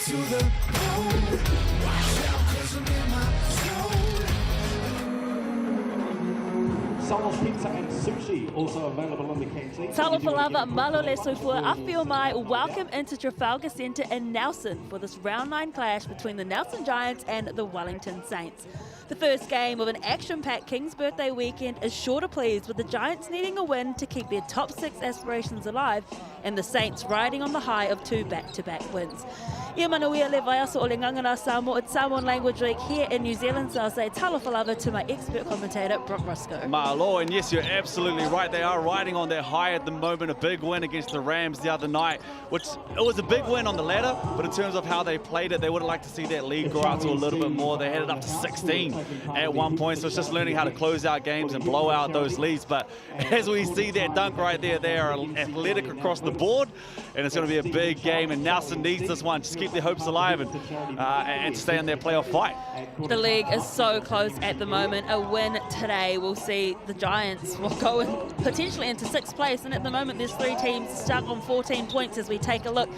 to the bone. Watch out, 'cause I'm in my zone. Solo pizza and sushi also available in the canteen. Talo Falava Malole Sufua Afio Mai, welcome into Trafalgar Centre in Nelson for this round 9 clash between the Nelson Giants and the Wellington Saints. The first game of an action-packed King's Birthday weekend is sure to please, with the Giants needing a win to keep their top 6 aspirations alive and the Saints riding on the high of 2 back-to-back wins. Ia manuia le vaiaso o le ngangana Samoa. It's Samoan Language Week here in New Zealand, so I'll say talo falava to my expert commentator, Brock Roscoe. Mahalo, and yes, you're absolutely right. They are riding on their high at the moment. A big win against the Rams the other night, which it was a big win on the ladder, but in terms of how they played it, they would have liked to see that lead go out to a little bit more. They had it up to 16 at one point, so it's just learning how to close out games and blow out those leads. But as we see that dunk right there, they are athletic across the board, and it's going to be a big game, and Nelson needs this one. Just keep their hopes alive and stay in their playoff fight. The league is so close at the moment. A win today will see the Giants will go in potentially into 6th place, and at the moment there's 3 teams stuck on 14 points as we take a look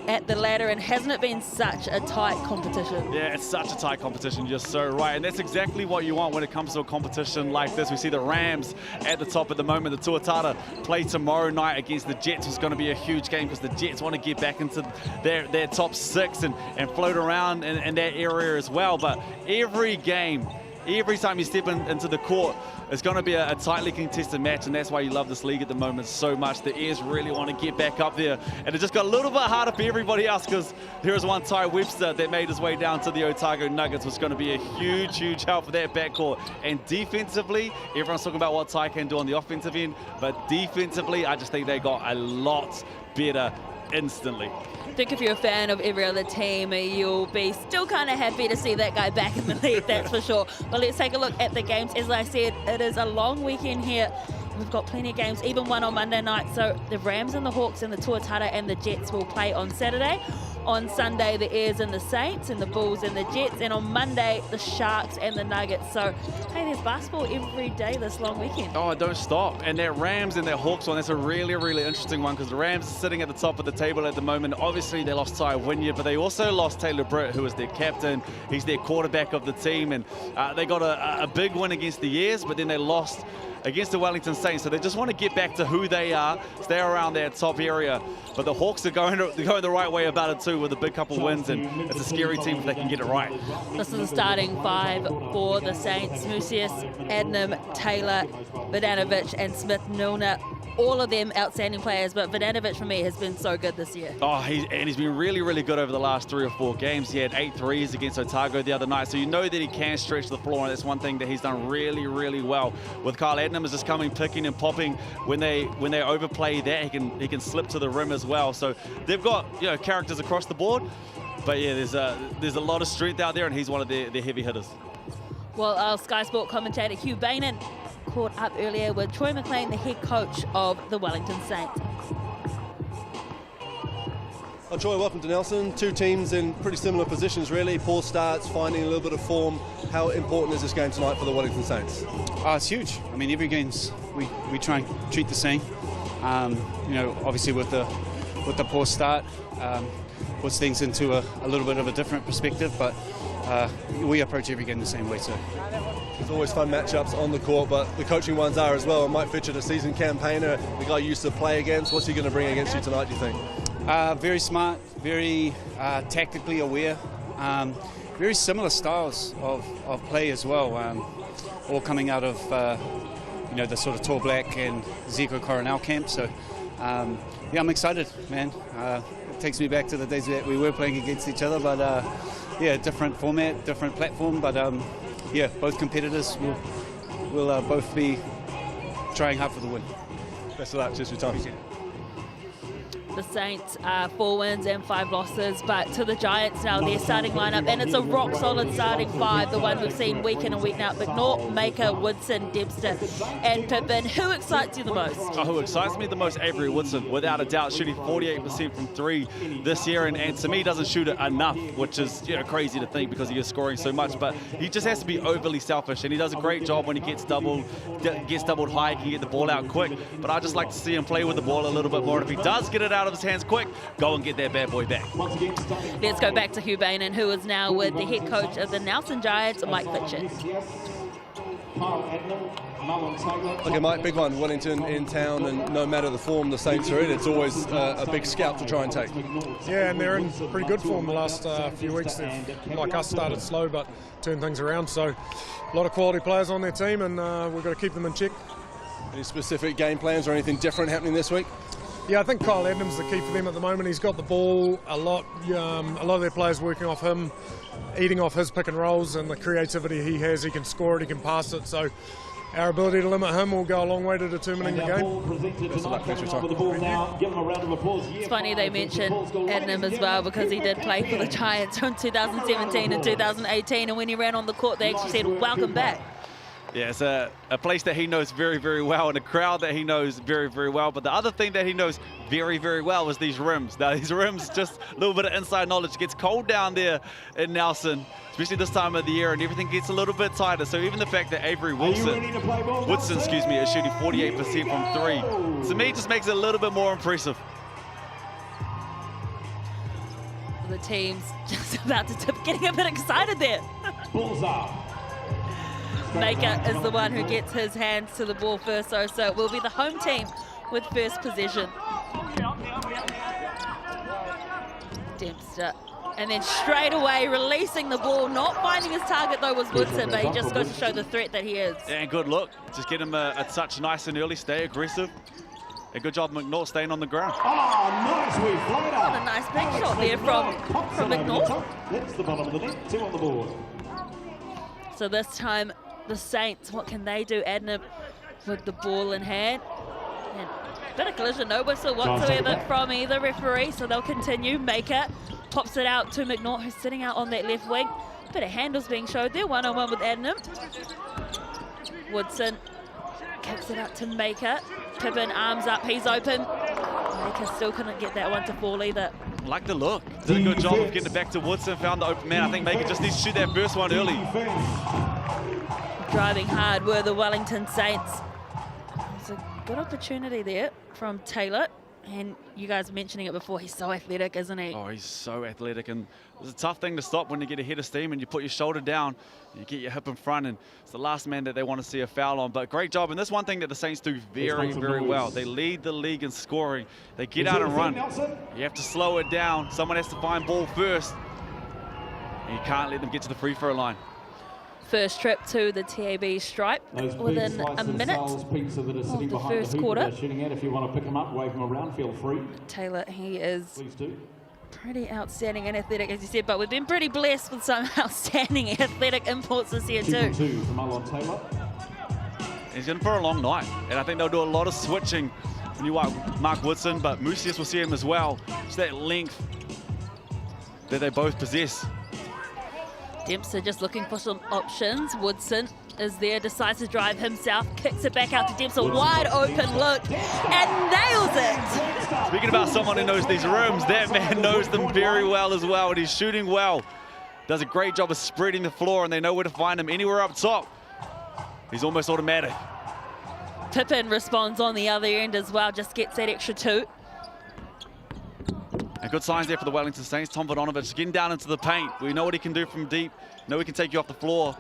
at the ladder, and hasn't it been such a tight competition? Yeah, it's such a tight competition, you're so right, and that's exactly what you want when it comes to a competition like this. We see the Rams at the top at the moment. The Tuatara play tomorrow night against the Jets. It's going to be a huge game because the Jets want to get back into their top 6 and float around in that area as well. But every game, every time you step into the court, it's going to be a tightly contested match, and that's why you love this league at the moment so much. The Airs really want to get back up there, and it just got a little bit harder for everybody else because there was one Ty Webster that made his way down to the Otago Nuggets, which is going to be a huge, huge help for that backcourt. And defensively, everyone's talking about what Ty can do on the offensive end, but defensively, I just think they got a lot better instantly. I think if you're a fan of every other team, you'll be still kind of happy to see that guy back in the league, that's for sure. But let's take a look at the games. As I said, it is a long weekend here. We've got plenty of games, even one on Monday night. So the Rams and the Hawks and the Tuatara and the Jets will play on Saturday. On Sunday, the Airs and the Saints and the Bulls and the Jets. And on Monday, the Sharks and the Nuggets. So, hey, there's basketball every day this long weekend. Oh, don't stop. And that Rams and that Hawks one, that's a really, really interesting one because the Rams are sitting at the top of the table at the moment. Obviously, they lost Ty Wynyard, but they also lost Taylor Britt, who is their captain. He's their quarterback of the team. And they got a big win against the Airs, but then they lost against the Wellington Saints, so they just want to get back to who they are, stay around that top area. But the Hawks are going the right way about it too, with a big couple wins, and it's a scary team if they can get it right. This is the starting 5 for the Saints: Mucius, Adnam, Taylor, Vidanovic, and Smith-Milner. All of them outstanding players, but Vidanovic for me has been so good this year. Oh, he's been really, really good over the last 3 or 4 games. He had 8 threes against Otago the other night, so you know that he can stretch the floor, and that's one thing that he's done really, really well. With Kyle Adnam is just coming, picking and popping. When they overplay that, he can slip to the rim as well. So they've got characters across the board, but yeah, there's a lot of strength out there, and he's one of their heavy hitters. Well, our Sky Sport commentator Hugh Bainan caught up earlier with Troy McLean, the head coach of the Wellington Saints. Well, Troy, welcome to Nelson. 2 teams in pretty similar positions, really. Poor starts, finding a little bit of form. How important is this game tonight for the Wellington Saints? It's huge. I mean, every game's we try and treat the same. Obviously with the poor start, puts things into a little bit of a different perspective, but we approach every game the same way too. There's always fun matchups on the court, but the coaching ones are as well. And Mike Fitchett, a seasoned campaigner, the guy you used to play against. What's he going to bring against you tonight, do you think? Very smart, very tactically aware, very similar styles of play as well, all coming out of the sort of Tall Black and Zico Coronel camp. So yeah, I'm excited, man. It takes me back to the days that we were playing against each other, but yeah, different format, different platform, but yeah, both competitors will both be trying hard for the win. Best of luck, cheers for your time. The Saints 4 wins and 5 losses, but to the Giants now, their starting lineup, and it's a rock solid starting 5, the one we've seen week in and week out. McNaught, Maker, Woodson, Debster and Pippin. Who excites you the most? Who excites me the most? Avery Woodson, without a doubt, shooting 48% from 3 this year, and to me doesn't shoot it enough, which is crazy to think because he is scoring so much, but he just has to be overly selfish, and he does a great job when he gets doubled high, he can get the ball out quick, but I just like to see him play with the ball a little bit more, and if he does get it out out of his hands quick. Go and get that bad boy back. Let's go back to Hugh Bainan, who is now with the head coach of the Nelson Giants, Mike Fitchett. Okay, Mike, big one. Wellington in town, and no matter the form the Saints are in, it's always a big scalp to try and take. Yeah, and they're in pretty good form the last few weeks. They've, like us, started slow but turned things around. So a lot of quality players on their team, and we've got to keep them in check. Any specific game plans or anything different happening this week? Yeah, I think Kyle Adnam's the key for them at the moment. He's got the ball a lot. A lot of their players working off him, eating off his pick and rolls and the creativity he has. He can score it, he can pass it. So our ability to limit him will go a long way to determining the game. It's funny they mentioned Adnam as well, because he did play for the Giants from 2017 and 2018, and when he ran on the court they actually said welcome back. Yeah, it's a place that he knows very, very well, and a crowd that he knows very, very well. But the other thing that he knows very, very well is these rims. Now, these rims, just a little bit of inside knowledge. It gets cold down there in Nelson, especially this time of the year, and everything gets a little bit tighter. So even the fact that Avery Woodson, is shooting 48% from three, to me, just makes it a little bit more impressive. The team's just about to tip, getting a bit excited there. Maker is the one who gets his hands to the ball first, so it will be the home team with first possession. Dempster, and then straight away releasing the ball, not finding his target though was Woodson, but he just goes to show the threat that he is. And good look, just get him a touch nice and early, stay aggressive. A good job McNaught staying on the ground. Oh, nice we've played up. What a nice big shot there from McNaught. That's the bottom of the net, 2 on the board. So this time the Saints, what can they do? Adnam with the ball in hand. And a bit of collision, no whistle whatsoever from either referee, so they'll continue. Maker pops it out to McNaught, who's sitting out on that left wing. Bit of handles being showed there, one-on-one with Adnam. Woodson kicks it out to Maker. Pippin arms up, he's open. Maker still couldn't get that one to fall either. Like the look, did a good job of getting it back to Woodson, found the open man. I think Maker just needs to shoot that first one early. Driving hard were the Wellington Saints. There's a good opportunity there from Taylor. And you guys mentioning it before, he's so athletic, isn't he? Oh, he's so athletic, and it's a tough thing to stop when you get ahead of steam and you put your shoulder down, you get your hip in front, and it's the last man that they want to see a foul on. But great job, and this one thing that the Saints do very, very well. They lead the league in scoring. They get out and run. You have to slow it down. Someone has to find ball first, and you can't let them get to the free throw line. First trip to the TAB stripe within a minute of the first quarter. If you want to pick them up, wave them around, feel free. Taylor, he is Please do. pretty outstanding and athletic, as you said, but we've been pretty blessed with some outstanding athletic imports this year too. 2 from Alon Taylor. He's in for a long night, and I think they'll do a lot of switching when you watch Mark Woodson, but Mucius will see him as well. It's that length that they both possess. Dempster just looking for some options. Woodson is there, decides to drive himself, kicks it back out to Dempster, wide open look, and nails it. Speaking about someone who knows these rims, that man knows them very well as well, and he's shooting well. Does a great job of spreading the floor, and they know where to find him anywhere up top. He's almost automatic. Pippin responds on the other end as well, just gets that extra 2. And good signs there for the Wellington Saints. Tom Vodonovich getting down into the paint. We know what he can do from deep. Know he can take you off the floor.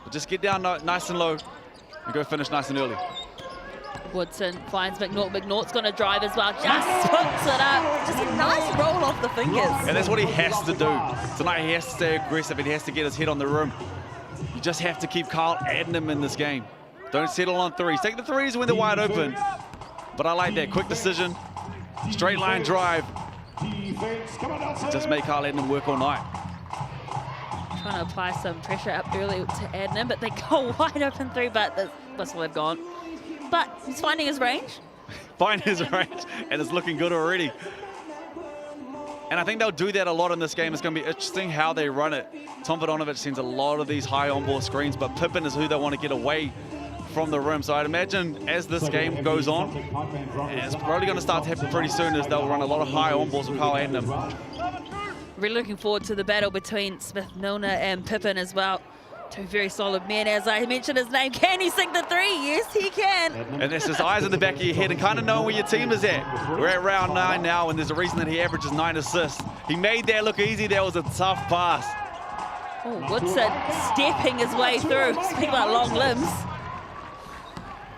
But just get down nice and low and go finish nice and early. Woodson finds McNaught. McNaught's going to drive as well. Just hooks it up. Just a nice roll off the fingers. And that's what he has to do. Tonight he has to stay aggressive and he has to get his head on the rim. You just have to keep Kyle Adnam in this game. Don't settle on threes. Take the threes when they're wide open. But I like that quick decision. Straight line drive. Just make Kyle Adnam work all night. Trying to apply some pressure up early to Adnam, but they go wide open 3, but the whistle had gone. But he's finding his range. Finding his range, and it's looking good already. And I think they'll do that a lot in this game. It's going to be interesting how they run it. Tom Vodonovich sends a lot of these high on-ball screens, but Pippin is who they want to get away from the rim. So I'd imagine as this game goes on, and it's probably going to start to happen pretty soon, as they'll run a lot of high on-balls with Kyle Adnam. Really looking forward to the battle between Smith-Milner and Pippin as well. Two very solid men, as I mentioned his name. Can he sink the three? Yes, he can. And that's his eyes in the back of your head and kind of knowing where your team is at. We're at round 9 now, and there's a reason that he averages 9 assists. He made that look easy. That was a tough pass. Oh, Woodson stepping his way through. Speaking about long limbs.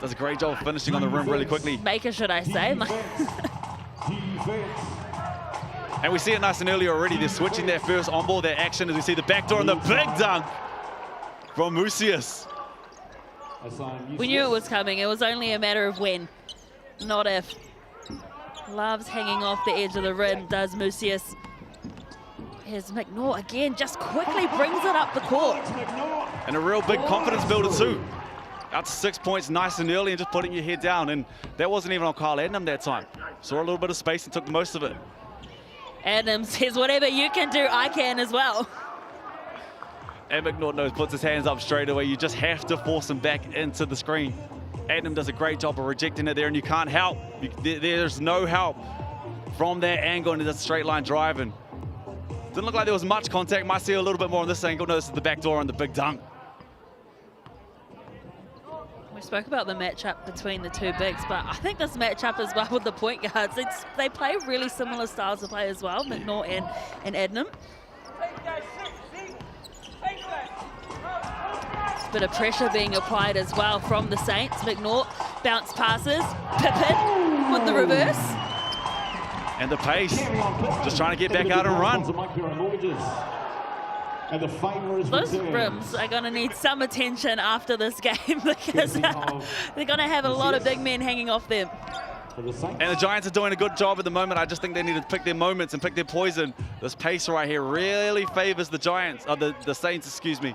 Does a great job of finishing on the rim really quickly. Maker, should I say. And we see it nice and early already. They're switching that first on ball, that action, as we see the backdoor and the big dunk from Mucius. We knew it was coming. It was only a matter of when, not if. Loves hanging off the edge of the rim, does Mucius. Here's McNaught again, just quickly brings it up the court. And a real big confidence builder too. Out to 6 points nice and early and just putting your head down. And that wasn't even on Kyle Adnam that time. Saw a little bit of space and took most of it. Adams says, whatever you can do, I can as well. And McNaught knows, puts his hands up straight away. You just have to force him back into the screen. Adnam does a great job of rejecting it there, and you can't help. There's no help from that angle, and it's a straight line drive. And didn't look like there was much contact. Might see a little bit more on this angle. No, this is the back door and the big dunk. We spoke about the matchup between the two bigs, but I think this matchup as well with the point guards, they play really similar styles of play as well, McNaught and Adnam. A bit of pressure being applied as well from the Saints. McNaught bounce passes, Pippen with the reverse. And the pace, just trying to get back out and run. Those rims are going to need some attention after this game because they're going to have a lot of big men hanging off them. And the Giants are doing a good job at the moment. I just think they need to pick their moments and pick their poison. This pace right here really favors the Giants, the Saints, excuse me.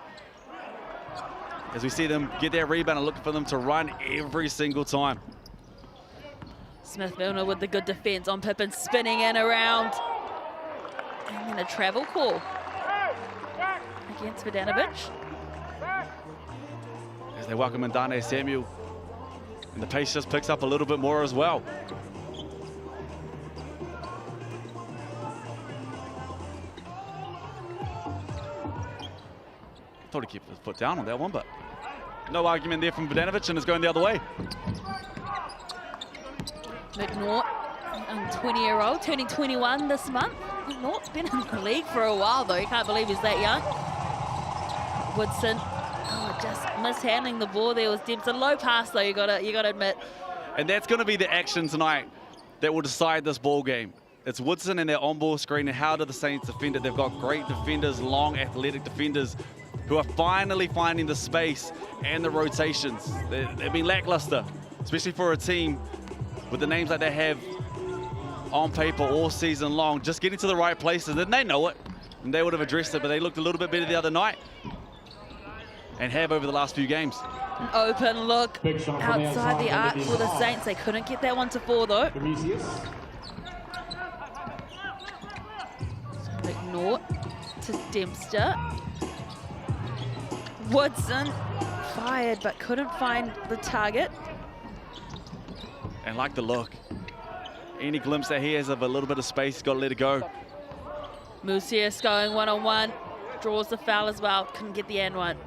As we see them get their rebound and looking for them to run every single time. Smith-Milner with the good defense on Pippen, spinning in around. And then a travel call against Vidanovic. As they welcome in Dane Samuel. And the pace just picks up a little bit more as well. Thought he kept his foot down on that one, but no argument there from Vidanovic, and it's going the other way. McNaught, a 20-year-old, turning 21 this month. McNaught's been in the league for a while, though. You can't believe he's that young. Woodson, just mishandling the ball there was Debs. A low pass, though, you gotta admit. And that's going to be the action tonight that will decide this ball game. It's Woodson and their on-ball screen, and how do the Saints defend it? They've got great defenders, long, athletic defenders, who are finally finding the space and the rotations. They've been lackluster, especially for a team with the names that they have on paper all season long, just getting to the right places, and they know it, and they would have addressed it, but they looked a little bit better the other night, and have over the last few games. An open look outside the arc for the Saints. They couldn't get that one to fall, though. McNaught to Dempster. Woodson fired but couldn't find the target. And like the look, any glimpse that he has of a little bit of space, he's got to let it go. Mucius going one-on-one, draws the foul as well, couldn't get the and one.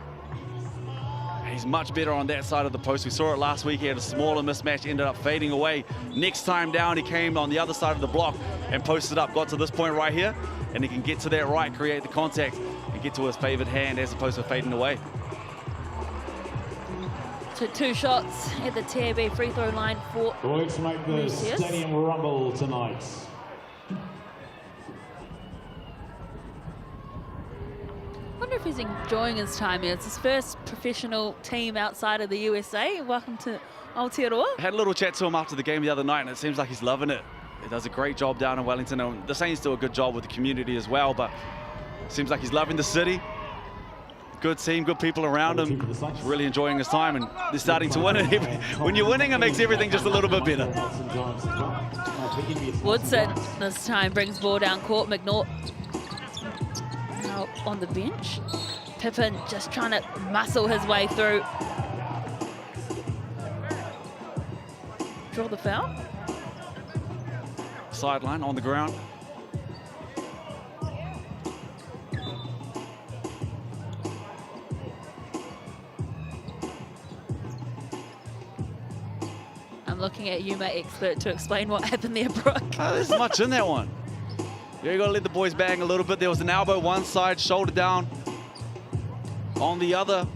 He's much better on that side of the post. We saw it last week. He had a smaller mismatch, ended up fading away. Next time down, he came on the other side of the block and posted up, got to this point right here, and he can get to that right, create the contact, and get to his favored hand as opposed to fading away. So 2 shots at the TAB free throw line for Let's make the Mucius. stadium rumble tonight. I wonder if he's enjoying his time here. It's his first professional team outside of the USA. Welcome to Aotearoa. I had a little chat to him after the game the other night, and it seems like he's loving it. He does a great job down in Wellington, and the Saints do a good job with the community as well, but it seems like he's loving the city. Good team, good people around him. He's really enjoying his time, and they're starting to win it. When you're winning, it makes everything just a little bit better. Woodson this time brings ball down court. McNaught now on the bench. Pippen just trying to muscle his way through. Draw the foul. Sideline on the ground. I'm looking at you, my expert, to explain what happened there, Brooke. There's much in that one. Yeah, you got to let the boys bang a little bit. There was an elbow one side, shoulder down on the other.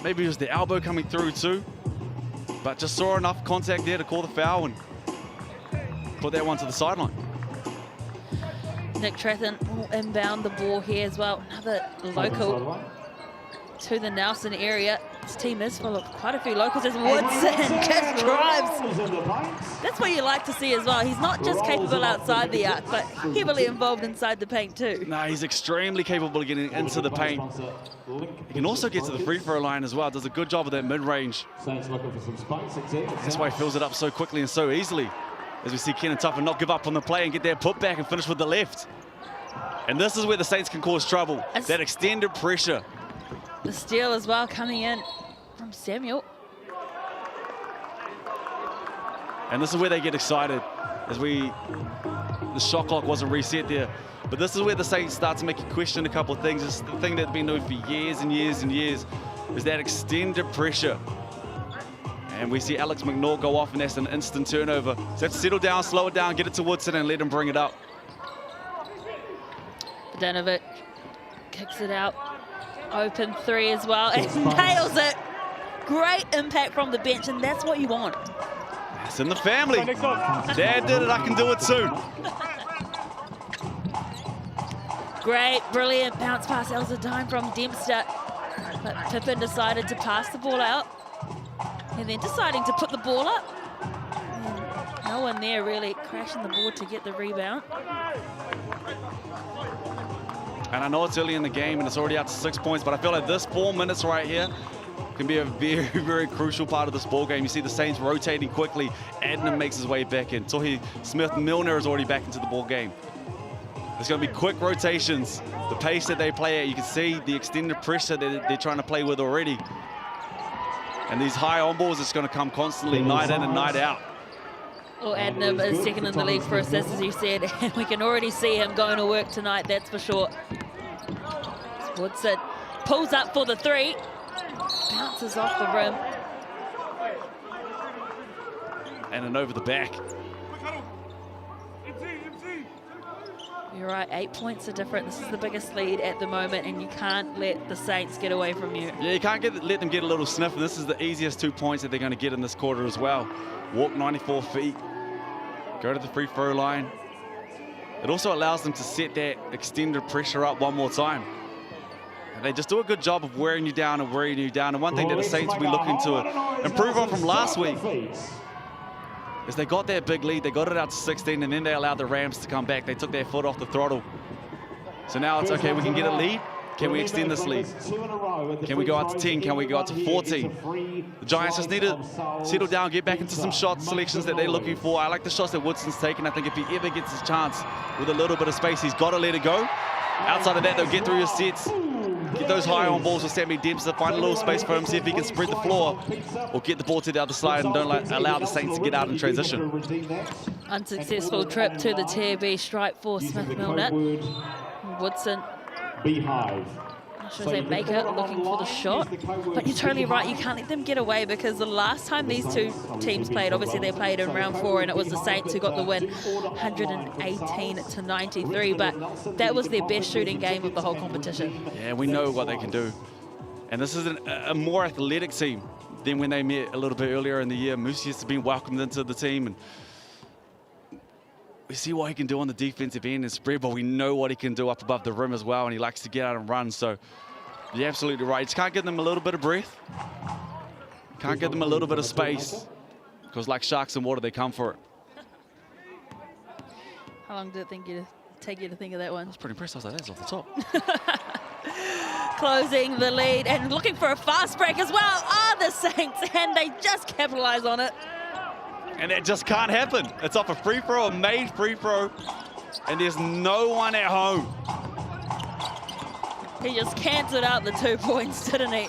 Maybe it was the elbow coming through too. But just saw enough contact there to call the foul and put that one to the sideline. Nick Trathen will inbound the ball here as well. Another local to the Nelson area. This team is full of quite a few locals as Woodson just drives. That's what you like to see as well. He's not just capable outside the arc, but heavily involved inside the paint too. No, he's extremely capable of getting into the paint. He can also get to the free throw line as well. Does a good job of that mid-range. That's why he fills it up so quickly and so easily. As we see Kenan Tuffer not give up on the play and get that putback and finish with the left. And this is where the Saints can cause trouble. That extended pressure. The steal as well coming in from Samuel. And this is where they get excited as the shot clock wasn't reset there. But this is where the Saints start to make you question a couple of things. It's the thing that's been doing for years and years and years is that extended pressure. And we see Alex McNaught go off, and that's an instant turnover. So have to settle down, slow it down, get it to Woodson, and let him bring it up. Bogdanovic kicks it out. Open three as well, and nails it. Great impact from the bench, and that's what you want. It's in the family. Dad did it, I can do it too. Great, brilliant bounce pass. That was a dime from Dempster. But Pippen decided to pass the ball out. And then deciding to put the ball up. And no one there really crashing the board to get the rebound. And I know it's early in the game and it's already out to 6 points, but I feel like this 4 minutes right here can be a very, very crucial part of this ball game. You see the Saints rotating quickly. Adnan makes his way back in. Tohi Smith-Milner is already back into the ball game. There's going to be quick rotations. The pace that they play at, you can see the extended pressure that they're trying to play with already. And these high on balls, it's going to come constantly, night in and night out. Well, Adnan is second in the league for assists, as you said, and we can already see him going to work tonight, that's for sure. Woodson pulls up for the three, bounces off the rim. And then over the back. You're right, 8 points are different. This is the biggest lead at the moment, and you can't let the Saints get away from you. Yeah, you can't let them get a little sniff, and this is the easiest 2 points that they're going to get in this quarter as well. Walk 94 feet, go to the free throw line. It also allows them to set that extended pressure up one more time. And they just do a good job of wearing you down and wearing you down. And one thing that the Saints will be looking to improve on from last week is they got that big lead, they got it out to 16, and then they allowed the Rams to come back. They took their foot off the throttle. So now it's okay, we can get a lead. Can we extend this lead? Can we go out to 10? Can we go out to 14? The Giants just need to settle down, get back into some shot selections that they're looking for. I like the shots that Woodson's taken. I think if he ever gets his chance with a little bit of space, he's got to let it go. Outside of that, they'll get through his sets. Get those high on balls with Sammy Dempster, find a little space for him, see if he can spread the floor or get the ball to the other side and don't allow the Saints to get out in transition. Unsuccessful trip to the TB stripe for Smith-Milner. Woodson. Beehive. Not sure they make it, looking for the shot. But you're totally right, you can't let them get away because the last time these two teams played, obviously they played in round 4 and it was the Saints who got the win, 118-93, but that was their best shooting game of the whole competition. Yeah, we know what they can do. And this is a more athletic team than when they met a little bit earlier in the year. Moosey has been welcomed into the team, and we see what he can do on the defensive end and spread, but we know what he can do up above the rim as well, and he likes to get out and run. So you're absolutely right. You just can't give them a little bit of breath. Can't give them a little bit of space, because like sharks in water, they come for it. How long did it take you to think of that one? I was pretty impressed. I was like, that's off the top. Closing the lead and looking for a fast break as well are the Saints, and they just capitalize on it. And that just can't happen. It's off a free throw, a made free throw, and there's no one at home. He just cancelled out the 2 points, didn't he?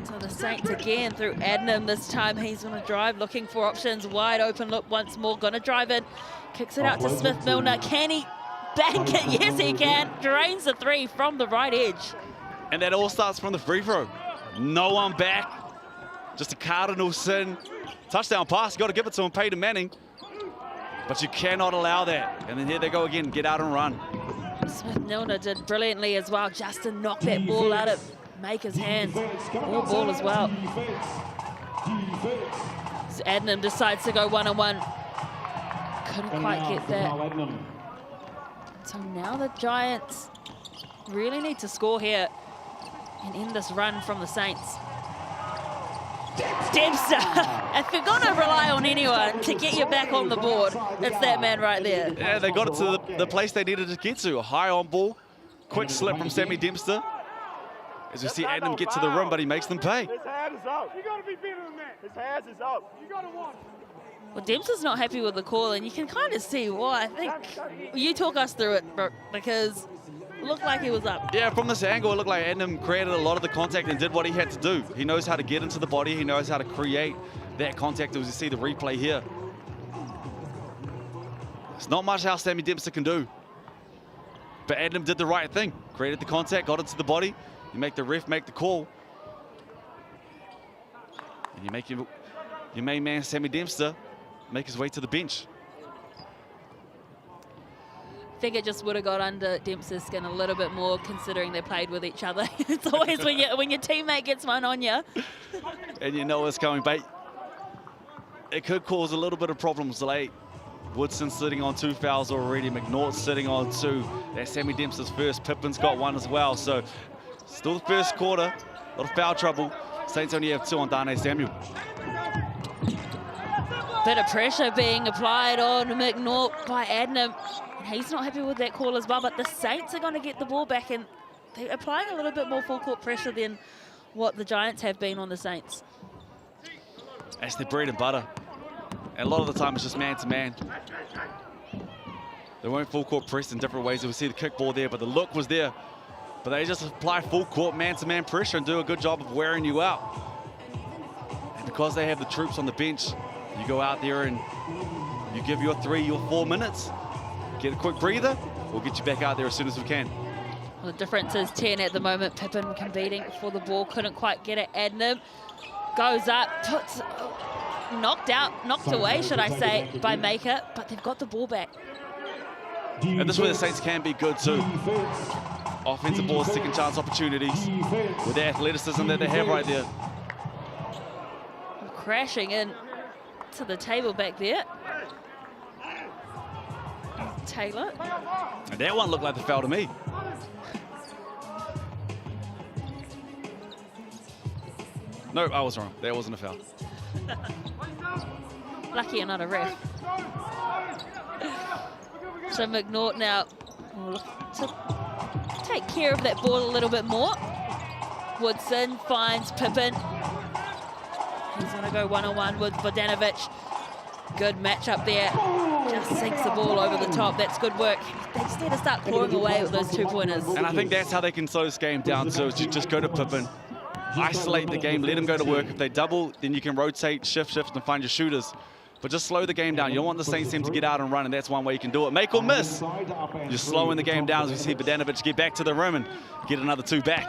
So the Saints again through Adnan this time. He's going to drive, looking for options. Wide open look once more, going to drive in. Kicks it out to Smith-Milner. Can he bank it? Yes, he can. Drains the 3 from the right edge. And that all starts from the free throw. No one back. Just a cardinal sin. Touchdown pass, got to give it to him, Peyton Manning. But you cannot allow that. And then here they go again, get out and run. Smith-Milner did brilliantly as well. Justin knocked that ball out of Maker's hands. All ball as well. So Adnam decides to go one-on-one. Couldn't quite get that. So now the Giants really need to score here and end this run from the Saints. Dempster, if you're going to rely on anyone to get you back on the board, it's that man right there. Yeah, they got it to the place they needed to get to. High on ball, quick slip from Sammy Dempster. As we see Adam get to the rim, but he makes them pay. His hand is up. You got to be better than that. His hands is up. You got to watch. Well, Dempster's not happy with the call, and you can kind of see why. I think you talk us through it, Brooke, because it looked like he was up. Yeah, from this angle, it looked like Adam created a lot of the contact and did what he had to do. He knows how to get into the body. He knows how to create that contact, as you see the replay here. It's not much else Sammy Dempster can do. But Adam did the right thing. Created the contact, got into the body. You make the ref make the call. And you make your main man, Sammy Dempster, make his way to the bench. I think it just would have got under Dempster's skin a little bit more, considering they played with each other. It's always when your teammate gets one on you. And you know it's coming, but it could cause a little bit of problems late. Woodson sitting on 2 fouls already. McNaught sitting on 2. That's Sammy Dempster's first. Pippen's got 1 as well. So still the first quarter. A lot of foul trouble. Saints only have 2 on Darnay Samuel. Bit of pressure being applied on McNaught by Adnam. He's not happy with that call as well, but the Saints are going to get the ball back, and they're applying a little bit more full court pressure than what the Giants have been on the Saints. That's their bread and butter. And a lot of the time it's just man-to-man. They won't full court press in different ways. We see the kickball there, but the look was there. But they just apply full court man-to-man pressure and do a good job of wearing you out. And because they have the troops on the bench, you go out there and you give your 3, your 4 minutes, get a quick breather, we'll get you back out there as soon as we can. Well, the difference is 10 at the moment. Pippen competing for the ball, couldn't quite get it. Adnam goes up, puts, knocked away, should I say, by Maker, but they've got the ball back. And this is where the Saints can be good too. Offensive balls, second chance opportunities with the athleticism that they have right there. Crashing in to the table back there. Taylor. And that one looked like the foul to me. No, I was wrong. That wasn't a foul. Lucky you're not a ref. So McNaught now will look to take care of that ball a little bit more. Woodson finds Pippen. He's going to go one-on-one with Vodanovic. Good matchup there. Just sinks the ball over the top. That's good work. They just need to start clawing away with those 2-pointers. And I think that's how they can slow this game down too, is you just go to Pippen, isolate the game, let them go to work. If they double, then you can rotate, shift, and find your shooters. But just slow the game down. You don't want the Saints team to get out and run, and that's one way you can do it. Make or miss. You're slowing the game down as we see Vodanovic get back to the rim and get another 2 back.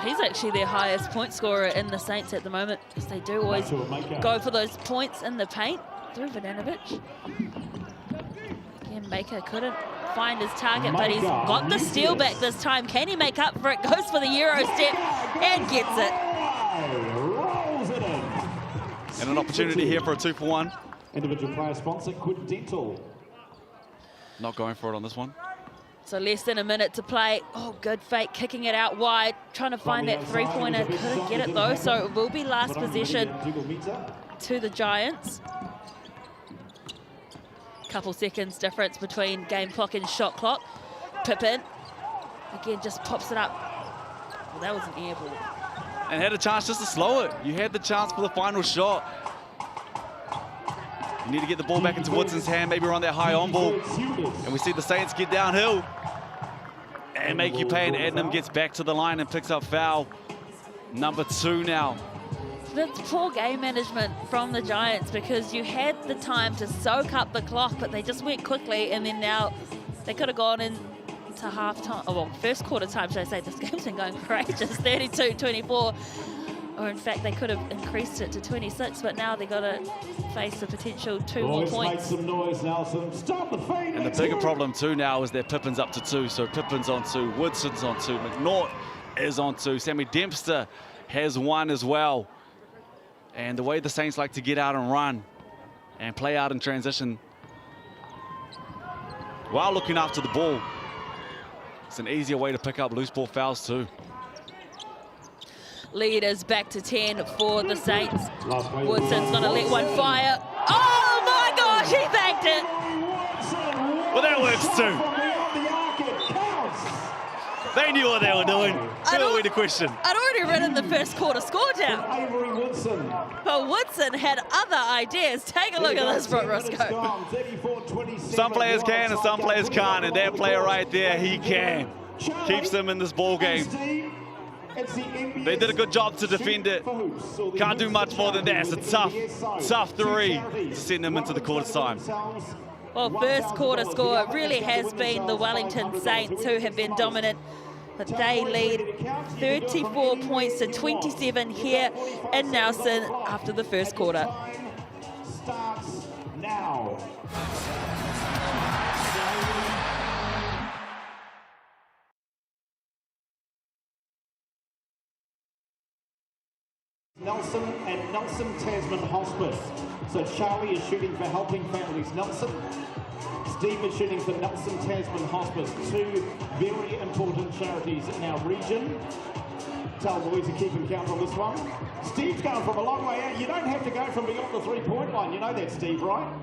He's actually their highest point scorer in the Saints at the moment, because they do always go for those points in the paint through Vodanovic. Again, Maker couldn't find his target, but he's got the steal back this time. Can he make up for it? Goes for the Euro step and gets it. And an opportunity here for a 2-for-1. Individual player sponsor, Quid Dental. Not going for it on this one. So less than a minute to play. Oh, good fake, kicking it out wide, trying to find that 3-pointer. Couldn't get it though, so it will be last possession to the Giants. Couple seconds difference between game clock and shot clock. Pippen, again, just pops it up. Well, that was an air ball. And had a chance just to slow it. You had the chance for the final shot. You need to get the ball back into Woodson's hand, maybe run that high on ball. And we see the Saints get downhill and make you pay, and Adnam gets back to the line and picks up foul number 2 now. That's poor game management from the Giants, because you had the time to soak up the clock, but they just went quickly, and then now they could have gone into half time, oh, well, first quarter time, should I say. This game's been going great, just 32-24. Or in fact, they could have increased it to 26, but now they've got to face a potential 2 more Boys, make points. some noise, Nelson. Stop the feed. And the bigger problem too now is that Pippin's up to 2. So Pippin's on 2, Woodson's on 2, McNaught is on 2, Sammy Dempster has 1 as well. And the way the Saints like to get out and run and play out in transition while looking after the ball, it's an easier way to pick up loose ball fouls too. Lead is back to 10 for the Saints. Woodson's going to let one fire. Oh my gosh, he banked it. Well, that works too. They knew what they were doing. Who are we to question? I'd already written the first quarter score down. Avery Woodson. But Woodson had other ideas. Take a look at this, Brooke Roscoe. Some players can and some players can't, and that player right there, he can. Keeps them in this ball game. They did a good job to defend it. Can't do much more than that. It's a tough 3 to send them into the quarter time. Well, first quarter score really has been the Wellington Saints who have been dominant, but they lead 34 points to 27 here in Nelson after the first quarter. Starts now. Nelson and Nelson Tasman Hospice. So Charlie is shooting for Helping Families Nelson. Steve is shooting for Nelson Tasman Hospice. 2 very important charities in our region. Tell boys to keep him count on this one. Steve's going from a long way out. You don't have to go from beyond the 3-point line. You know that, Steve, right?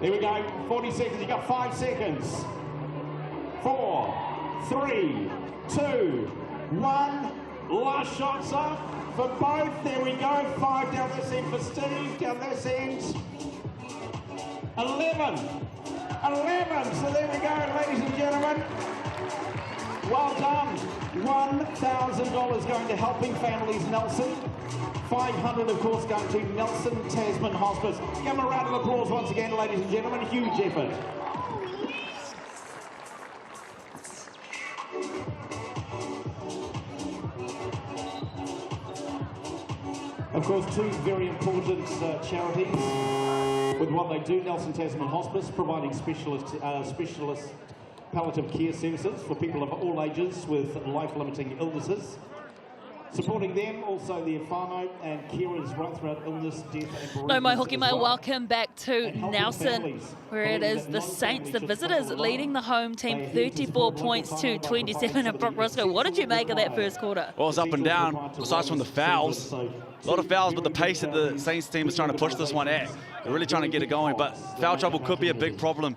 Here we go, 40 seconds, you got 5 seconds. 4, 3, 2, 1. Last shots up for both. There we go, 5 down this end for Steve, down this end. 11. So there we go, ladies and gentlemen. Well done. $1,000 going to Helping Families Nelson. 500, of course, going to Nelson Tasman Hospice. Give them a round of applause once again, ladies and gentlemen. Huge effort. Of course, 2 very important charities with what they do. Nelson Tasman Hospice, providing specialist palliative care services for people of all ages with life-limiting illnesses. Supporting them, also their whānau and carers right throughout illness, death and bereavement. No mai hoki mai, as well. welcome back to Nelson, where it is the Saints, the visitors, leading the home team 34 points to 27. And Brooke Roscoe, what did you make of that first quarter? Well, it's up and down, besides from the fouls. A lot of fouls, but the pace that the Saints team is trying to push this one at. They're really trying to get it going, but foul trouble could be a big problem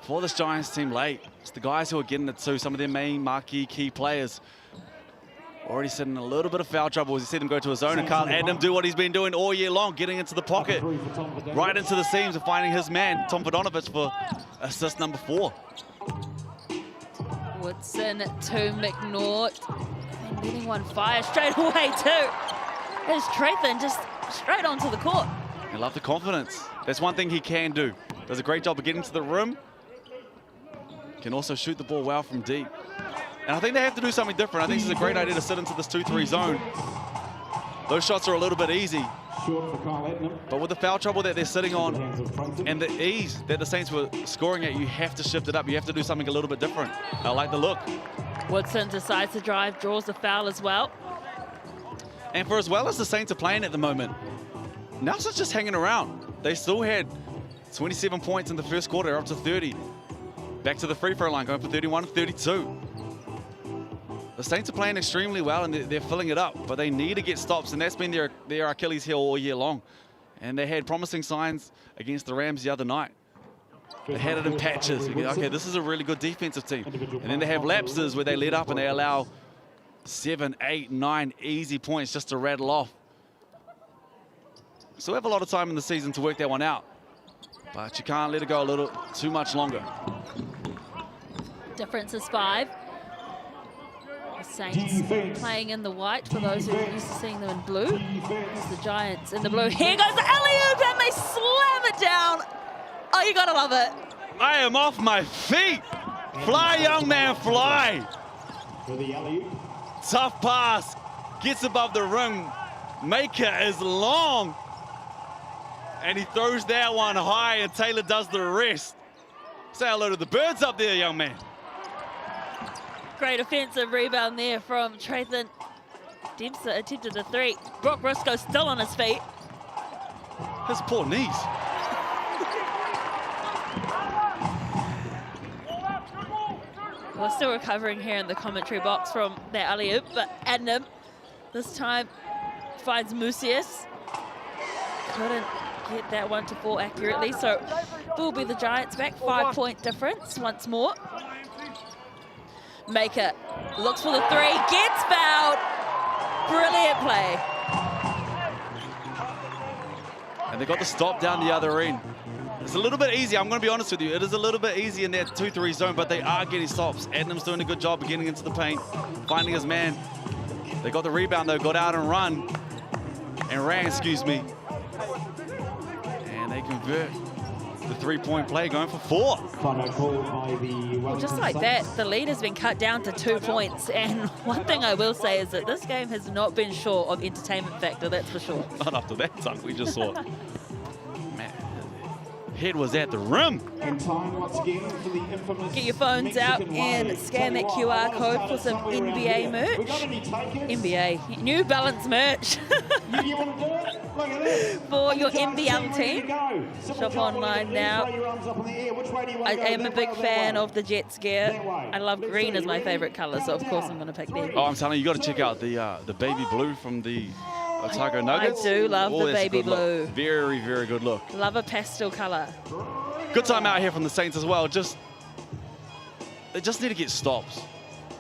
for this Giants team late. It's the guys who are getting it too, some of their main marquee key players. Already sitting in a little bit of foul trouble as you see them go to a zone and can't let him do what he's been doing all year long, getting into the pocket, right into the seams and finding his man, Tom Vodonovich, for assist number 4. Woodson to McNaught, and letting one fire straight away too. There's Trethan just straight onto the court. I love the confidence. That's one thing he can do. Does a great job of getting to the rim. Can also shoot the ball well from deep. And I think they have to do something different. I think this is a great idea to sit into this 2-3 zone. Those shots are a little bit easy. But with the foul trouble that they're sitting on and the ease that the Saints were scoring at, you have to shift it up. You have to do something a little bit different. I like the look. Woodson decides to drive, draws the foul as well. And for as well as the Saints are playing at the moment, Nelson's just hanging around. They still had 27 points in the first quarter, they're up to 30. Back to the free throw line, going for 31 and 32. The Saints are playing extremely well and they're filling it up, but they need to get stops, and that's been their Achilles heel all year long. And they had promising signs against the Rams the other night. They had it in patches. You go, okay, this is a really good defensive team. And then they have lapses where they let up and they allow 7, 8, 9 easy points just to rattle off. Still have a lot of time in the season to work that one out, but you can't let it go a little too much longer. Difference is 5. The Saints playing in the white for those who are used to seeing them in blue. There's the Giants in the blue. Here goes the alley-oop and they slam it down. Oh, you gotta love it. I am off my feet. Fly, young man, fly. For the alley-oop. Tough pass. Gets above the rim. Maker is long. And he throws that one high, and Taylor does the rest. Say hello to the birds up there, young man. Great offensive rebound there from Trayton Dempster. Attempted a three. Brock Briscoe still on his feet. His poor knees. We're still recovering here in the commentary box from that alley-oop, but Adnam this time finds Mucius. Couldn't get that one to fall accurately, so will be the Giants back. 5-point difference once more. Maker looks for the three, gets fouled. Brilliant play. And they got the stop down the other end. It's a little bit easy, I'm going to be honest with you. It is a little bit easy in that 2-3 zone, but they are getting stops. Adnam's doing a good job of getting into the paint, finding his man. They got the rebound though, got out and ran, excuse me. And they convert the 3-point play, going for 4. Well, just like that, the lead has been cut down to 2 points. And one thing I will say is that this game has not been short of entertainment factor, that's for sure. Not after that dunk we just saw. Man, head was at the rim. Get your phones out and scan that QR code for some NBA merch. NBA, New Balance merch. For your NBL team. Shop online now. I am a big fan of the Jets gear. I love green as my favorite color, so of course I'm going to pick them. Oh, I'm telling you, you got to check out the baby blue from the Otago Nuggets. I do love the baby blue. Look. Very, very good look. Love a pastel color. Good time out here from the Saints as well. They just need to get stops.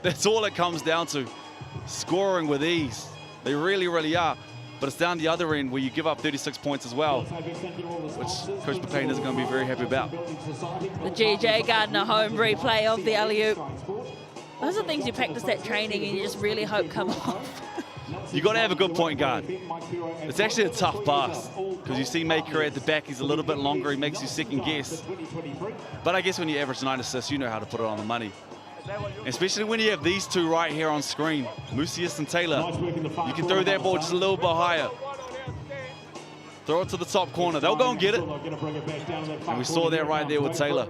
That's all it comes down to. Scoring with ease. They really, really are. But it's down the other end where you give up 36 points as well, which Coach McLean isn't going to be very happy about. The GJ Gardner home replay of the alley-oop. Those are things you practice at training and you just really hope come off. You got to have a good point guard. It's actually a tough pass because you see Maker at the back. He's a little bit longer. He makes you second guess. But I guess when you average 9 assists, you know how to put it on the money. Especially when you have these two right here on screen, Mucius and Taylor. You can throw that ball just a little bit higher. Throw it to the top corner. They'll go and get it. And we saw that right there with Taylor.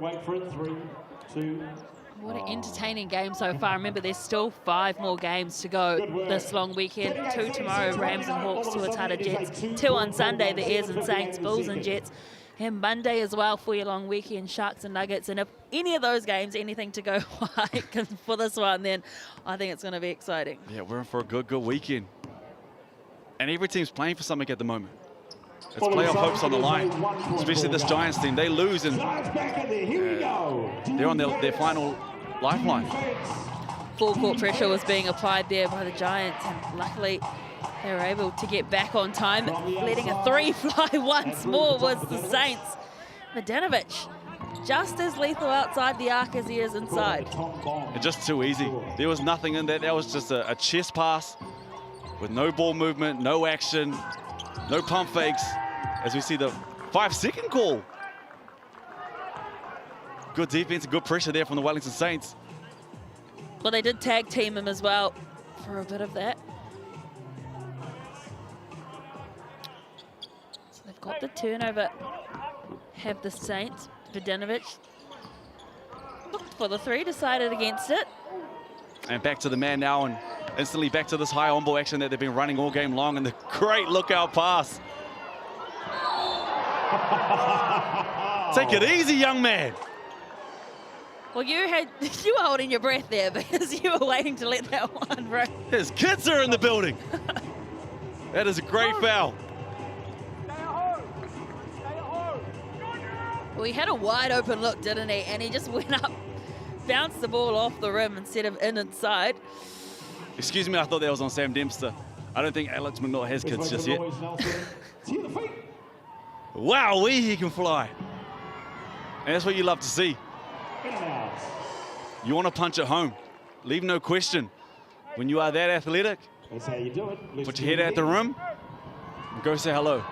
What an entertaining game so far. Remember, there's still 5 more games to go this long weekend. 2 tomorrow, Rams and Hawks, 2 Atata Jets. 2 on Sunday, the Airs and Saints, Bulls and Jets. And Monday as well for your long weekend, Sharks and Nuggets. And if any of those games, anything to go white for this one, then I think it's going to be exciting. Yeah, we're in for a good weekend. And every team's playing for something at the moment. It's playoff hopes on the line, especially this Giants team. They lose and they're on their final lifeline. Full court pressure was being applied there by the Giants, and luckily they were able to get back on time. Letting a 3 fly once more was the Saints. Medanovic, just as lethal outside the arc as he is inside. And just too easy. There was nothing in that. That was just a chest pass with no ball movement, no action, no pump fakes, as we see the 5-second call. Good defense and good pressure there from the Wellington Saints. Well, they did tag team him as well for a bit of that. So they've got the turnover, have the Saints. Vidanovic looked for the 3, decided against it. And back to the man now, and instantly back to this high on-ball action that they've been running all game long, and the great lookout pass. Take it easy, young man. Well, you were holding your breath there because you were waiting to let that one run. His kids are in the building. That is a great foul. Well, he had a wide open look, didn't he? And he just went up, bounced the ball off the rim instead of inside. Excuse me, I thought that was on Sam Dempster. I don't think Alex McNaught has kids just yet. Wow, he can fly. And that's what you love to see. You want to punch it home. Leave no question. When you are that athletic, That's how you do it. put your head at the rim and go say hello.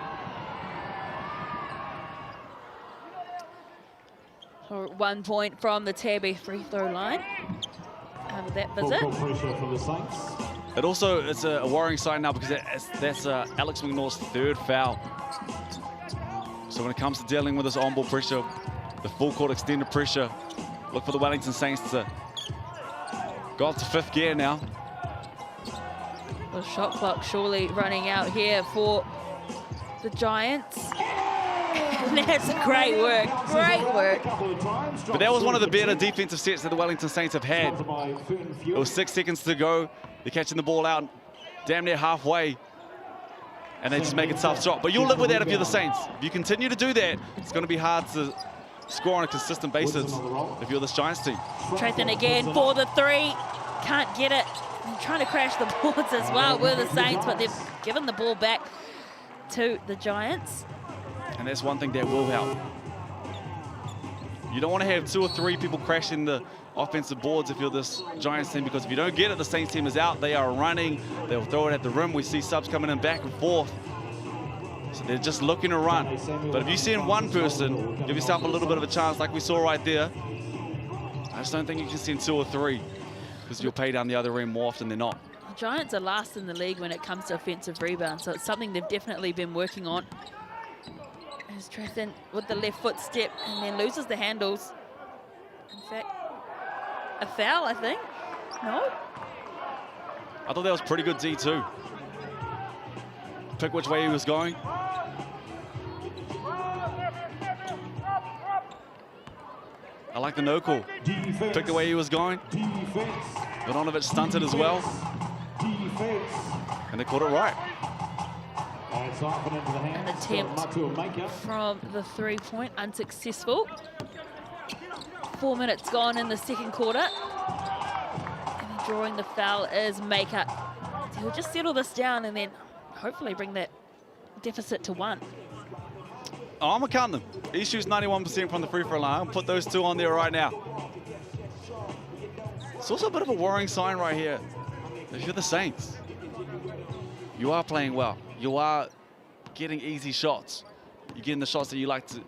For 1 point from the Tabby free throw line. Out of that visit. Full pressure from the Saints. It's a worrying sign now because that's Alex McNaugh's 3rd foul. So when it comes to dealing with this on-ball pressure, the full court extended pressure, look for the Wellington Saints to go up to 5th gear now. The shot clock surely running out here for the Giants. That's great work, great work. But that was one of the better defensive sets that the Wellington Saints have had. It was 6 seconds to go. They're catching the ball out damn near halfway. And they just make a tough shot. But you'll live with that if you're the Saints. If you continue to do that, it's going to be hard to score on a consistent basis if you're this Giants team. Trathan again for the 3. Can't get it. They're trying to crash the boards as well with the Saints, but they've given the ball back to the Giants. And that's one thing that will help. You don't want to have 2 or 3 people crashing the offensive boards if you're this Giants team, because if you don't get it, the Saints team is out. They are running. They'll throw it at the rim. We see subs coming in back and forth. So they're just looking to run. But if you send one person, give yourself a little bit of a chance like we saw right there. I just don't think you can send 2 or 3 because you'll pay down the other end more often than not. The Giants are last in the league when it comes to offensive rebounds, so it's something they've definitely been working on. As Trathan with the left foot step and then loses the handles. In fact, a foul, I think. No? I thought that was pretty good D too. Pick which way he was going. I like the no call. Pick the way he was going. Ivanovic stunted as well. And they caught it right. An attempt from the 3-point, unsuccessful. 4 minutes gone in the second quarter. And then drawing the foul is Maker. So he'll just settle this down and then hopefully bring that deficit to 1. Oh, I'm going to count them. He shoots 91% from the free throw line. I'll put those 2 on there right now. It's also a bit of a worrying sign right here. If you're the Saints, you are playing well. You are getting easy shots. You're getting the shots that you like to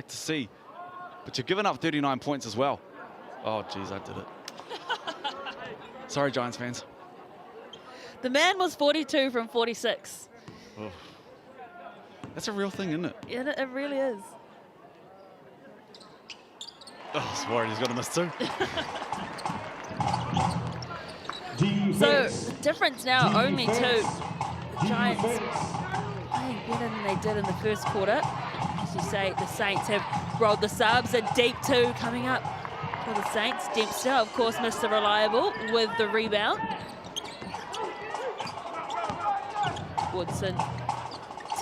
see. But you're giving up 39 points as well. Oh, geez, I did it. Sorry, Giants fans. The man was 42 from 46. Oh. That's a real thing, isn't it? Yeah, it really is. Oh, I was worried he's going to miss 2. So, the difference now, only 2. The Giants playing better than they did in the first quarter. As you say, the Saints have rolled the subs. A deep 2 coming up for the Saints. Dempster, of course, Mr. Reliable with the rebound. Woodson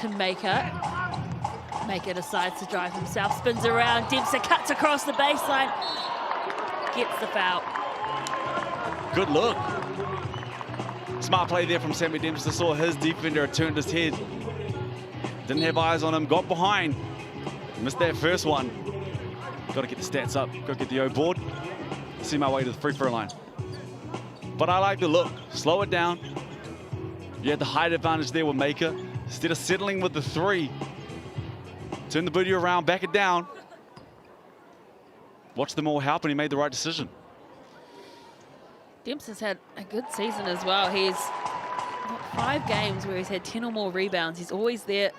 to Maker. Maker decides to drive himself, spins around. Dempster cuts across the baseline. Gets the foul. Good look. Smart play there from Sammy Dempster. Saw his defender, turned his head. Didn't have eyes on him, got behind. Missed that first one. Got to get the stats up, got to get the O board. See my way to the free throw line. But I like the look. Slow it down. You had the height advantage there with Maker. Instead of settling with the 3, turn the booty around, back it down. Watch them all help, and he made the right decision. Dempster's had a good season as well. He's got 5 games where he's had 10 or more rebounds. He's always there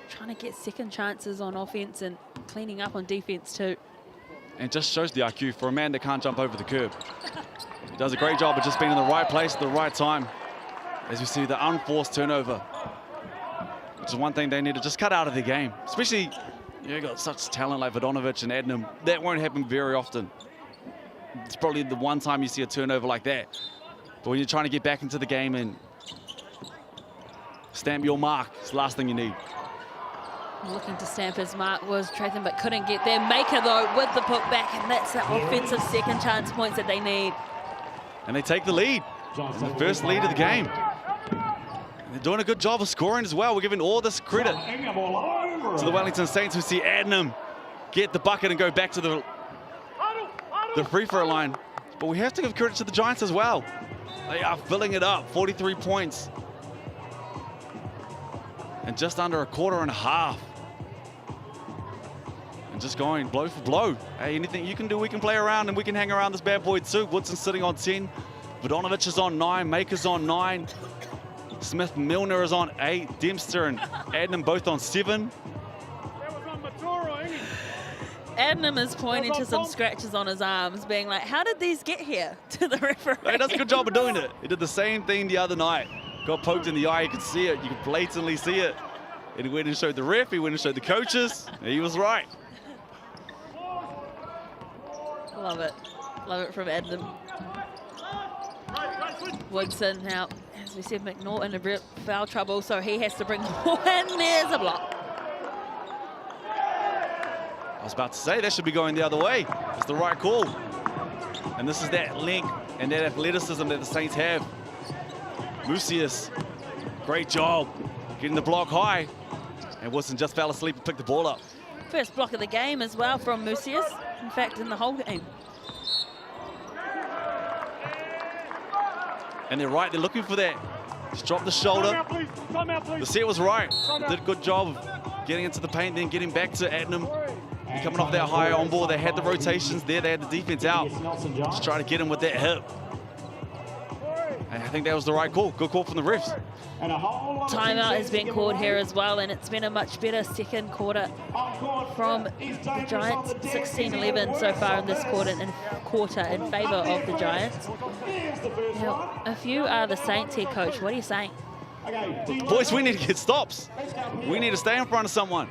trying to get second chances on offense and cleaning up on defense too. And just shows the IQ for a man that can't jump over the curb. He does a great job of just being in the right place at the right time. As we see the unforced turnover, which is one thing they need to just cut out of the game. Especially, you got such talent like Ivanovic and Adnam. That won't happen very often. It's probably the one time you see a turnover like that. But when you're trying to get back into the game and stamp your mark, it's the last thing you need. Looking to stamp his mark was Trathan, but couldn't get there. Maker, though, with the putback, and that's the offensive second chance points that they need. And they take the lead. And the first lead of the game. And they're doing a good job of scoring as well. We're giving all this credit to the Wellington Saints, who see Adnam get the bucket and go back to the free throw line. But we have to give credit to the Giants as well. They are filling it up, 43 points. And just under a quarter and a half. And just going blow for blow. Hey, anything you can do, we can play around and we can hang around this bad boy too. Woodson's sitting on 10. Vodonovic is on 9. Maker's on 9. Smith Milner is on 8. Dempster and Adnam both on 7. Adnam is pointing to some scratches on his arms, being like, how did these get here? To the referee. He does a good job of doing it. He did the same thing the other night. Got poked in the eye, you could see it. You could blatantly see it. And he went and showed the ref, he went and showed the coaches. He was right. Love it. Love it from Adnam. Woodson now, as we said, McNaughton in real foul trouble, so he has to bring the ball in. There's a block. I was about to say that should be going the other way. It's the right call. And this is that length and that athleticism that the Saints have. Mucius, great job getting the block high. And Woodson just fell asleep and picked the ball up. First block of the game as well from Mucius. In fact, in the whole game. And they're right, they're looking for that. Just drop the shoulder. Time out, please. The set was right. Did a good job of getting into the paint, then getting back to Adnam. Coming off that high on ball, they had the rotations there, they had the defense out. Just try to get him with that hip. And I think that was the right call. Good call from the refs. Timeout has been called here as well, and it's been a much better second quarter from the Giants. 16-11 so far in this quarter in favour of the Giants. Now, if you are the Saints head coach, what are you saying? Boys, we need to get stops. We need to stay in front of someone.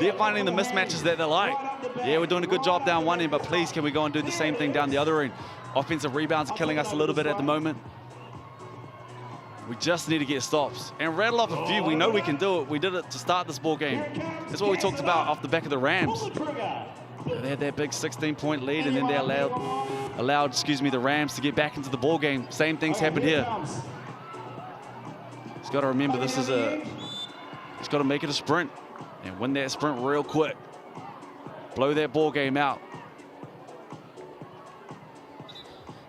They're finding the mismatches that they like. Yeah, we're doing a good job down one end, but please can we go and do the same thing down the other end? Offensive rebounds are killing us a little bit at the moment. We just need to get stops and rattle off a few. We know we can do it. We did it to start this ball game. That's what we talked about off the back of the Rams. They had that big 16-point lead, and then they allowed the Rams to get back into the ball game. Same things happened here. He's got to remember he's got to make it a sprint and win that sprint real quick. Blow that ball game out.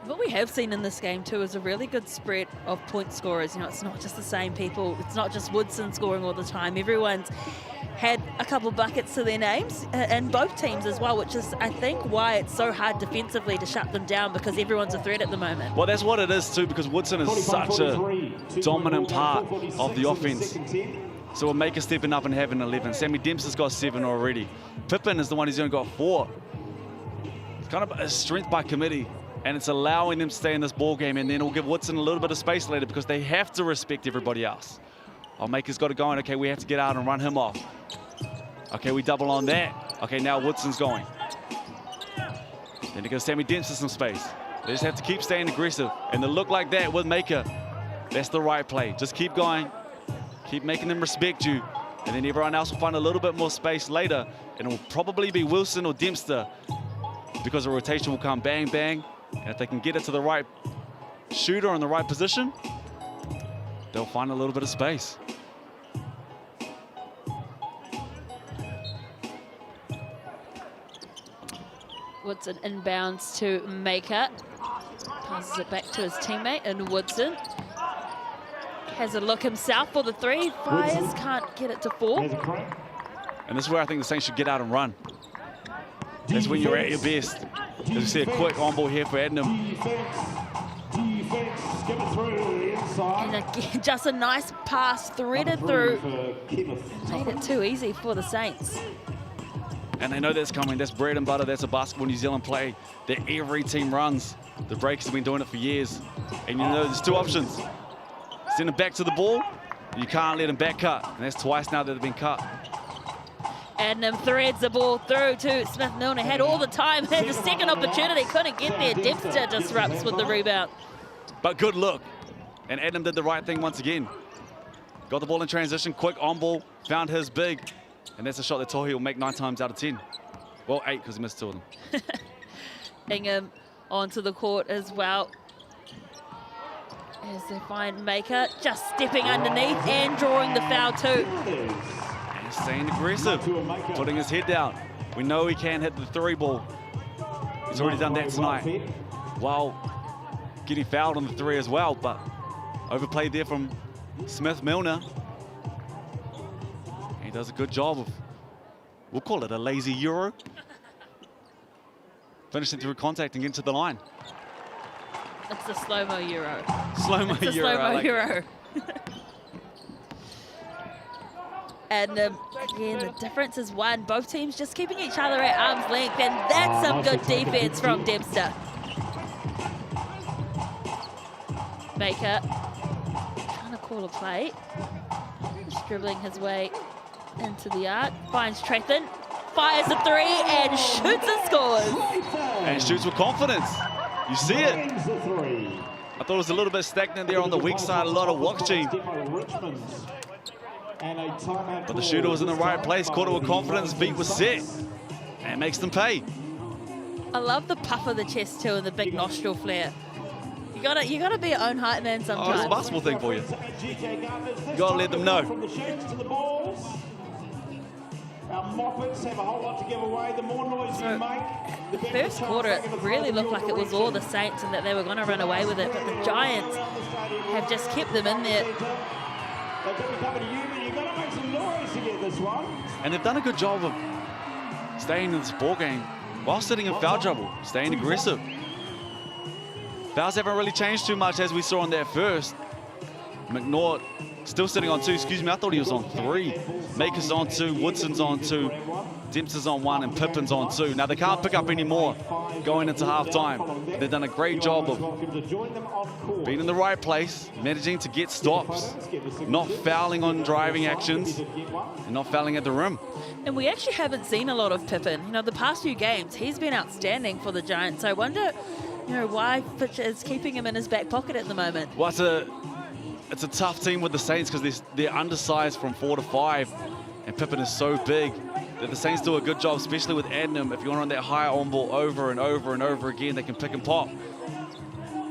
What we have seen in this game too is a really good spread of point scorers. You know, it's not just the same people. It's not just Woodson scoring all the time. Everyone's had a couple buckets to their names, and both teams as well, which is, I think, why it's so hard defensively to shut them down, because everyone's a threat at the moment. Well, that's what it is too, because Woodson is such a dominant part of the offense. So we'll make a stepping up and having 11. Sammy Dempster's got 7 already. Pippen is the one who's only got 4. It's kind of a strength by committee, and it's allowing them to stay in this ball game, and then it'll give Woodson a little bit of space later because they have to respect everybody else. Maker's got to go in. Okay, we have to get out and run him off. Okay, we double on that. Okay, now Woodson's going. Then it goes Sammy Dempster some space. They just have to keep staying aggressive, and to look like that with Maker, that's the right play. Just keep going. Keep making them respect you, and then everyone else will find a little bit more space later, and it will probably be Wilson or Dempster because the rotation will come bang, bang, and if they can get it to the right shooter in the right position, they'll find a little bit of space. Woodson inbounds to Maker. Passes it back to his teammate, and Woodson has a look himself for the 3. Fires, can't get it to fall. And this is where I think the Saints should get out and run. That's when you're at your best. As you see, a quick on ball here for Adnam. And again, just a nice pass threaded through. Made it too easy for the Saints. And they know that's coming. That's bread and butter. That's a Basketball New Zealand play that every team runs. The Breakers have been doing it for years. And you know there's 2 options. Send them back to the ball. You can't let them back cut. And that's twice now that they've been cut. Adnam threads the ball through to Smith Milner. Had all the time, had the second opportunity, couldn't get there. Dempster disrupts with the rebound. But good look. And Adnam did the right thing once again. Got the ball in transition, quick on ball, found his big. And that's a shot that Tohi will make 9 times out of 10. Well, 8 because he missed 2 of them. Ingham onto the court as well. As they find Maker just stepping underneath and drawing the foul too. And staying aggressive, putting his head down. We know he can hit the 3 ball. He's already done that tonight. While getting fouled on the 3 as well, but overplayed there from Smith Milner. He does a good job of, we'll call it a lazy Euro. finishing through contact and getting to the line. It's the slow-mo Euro. Slow-mo It's the Euro. slow-mo like Euro. And again, the difference is one. Both teams just keeping each other at arm's length, and that's some good defense from Dempster. Baker trying to call a play. Just dribbling his way into the arc. Finds Trathan, fires a three, and shoots and scores. And shoots with confidence. You see it. I thought it was a little bit stagnant there on the weak side, a lot of watching. But the shooter was in the right place, caught it with confidence, feet was set, and makes them pay. I love the puff of the chest too and the big nostril flare. You gotta be your own hype man sometimes. Oh, it's a basketball thing for you. You gotta let them know. From the shoots to the balls. Our Moppets have a whole lot to give away. The more noise you make, the better. First quarter, it really looked like it was all the Saints and that they were going to run away with it, but the Giants have just kept them in there. They've got to be coming to you, but you've got to make some noise to get this one. And they've done a good job of staying in this ball game while sitting in foul trouble, staying aggressive. Fouls haven't really changed too much as we saw in that first. McNaught still sitting on 2, excuse me, I thought he was on 3. Maker's on 2, Woodson's on 2, Dempster's on 1, and Pippen's on 2. Now they can't pick up any more going into halftime. They've done a great job of being in the right place, managing to get stops, not fouling on driving actions, and not fouling at the rim. And we actually haven't seen a lot of Pippen. You know, the past few games, he's been outstanding for the Giants. So I wonder, you know, why Fitch is keeping him in his back pocket at the moment. Well, it's a tough team with the Saints because they're undersized from 4 to 5, and Pippen is so big that the Saints do a good job, especially with Adnam. If you want to run that higher on ball over and over and over again, they can pick and pop.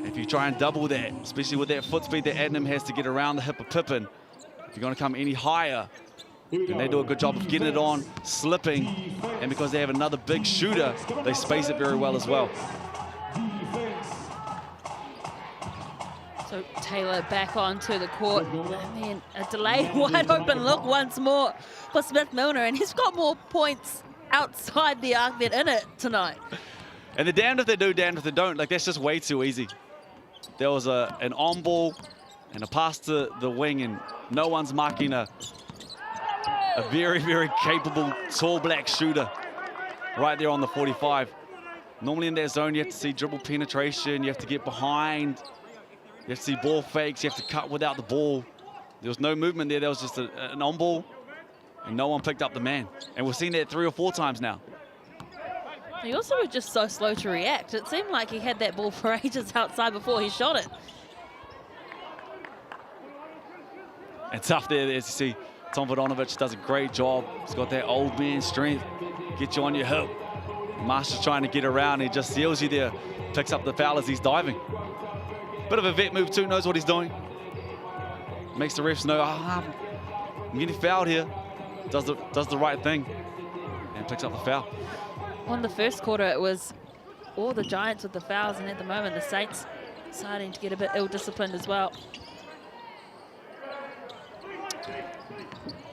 If you try and double that, especially with that foot speed that Adnam has to get around the hip of Pippen, if you're going to come any higher, then they do a good job of getting it on, slipping, and because they have another big shooter, they space it very well as well. So Taylor back onto the court, and then a delayed wide open look once more for Smith Milner, and he's got more points outside the arc than in it tonight. And they're damned if they do, damned if they don't. Like, that's just way too easy. There was an on ball and a pass to the wing, and no one's marking a very, very capable tall black shooter right there on the 45. Normally in that zone, you have to see dribble penetration, you have to get behind. You have to see ball fakes, you have to cut without the ball. There was no movement there, there was just an on ball, and no one picked up the man. And we've seen that 3 or 4 times now. He also was just so slow to react. It seemed like he had that ball for ages outside before he shot it. And tough there, as you see, Tom Vodonovic does a great job. He's got that old man strength, get you on your hip. Marshall's trying to get around, he just seals you there, picks up the foul as he's diving. Bit of a vet move too, knows what he's doing. Makes the refs know, I'm getting fouled here. Does the right thing and picks up the foul. On the first quarter, it was all the Giants with the fouls, and at the moment, the Saints starting to get a bit ill-disciplined as well.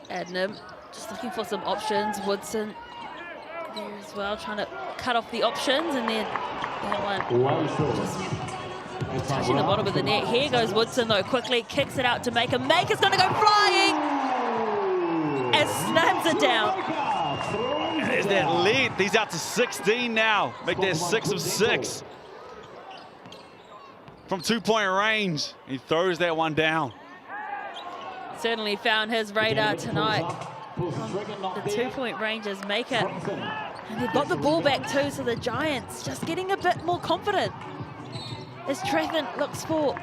Adnam just looking for some options. Woodson there as well, trying to cut off the options, and then that one just touching the bottom of the net. Here goes Woodson though, quickly kicks it out to Maker. Maker's gonna go flying and slams it down. There's that lead. He's out to 16 now. Make that 6 of 6 from 2-point range. He throws that one down. Certainly found his radar tonight. The 2-point range is Maker, and they've got the ball back too, so the Giants just getting a bit more confident. As Trathan looks for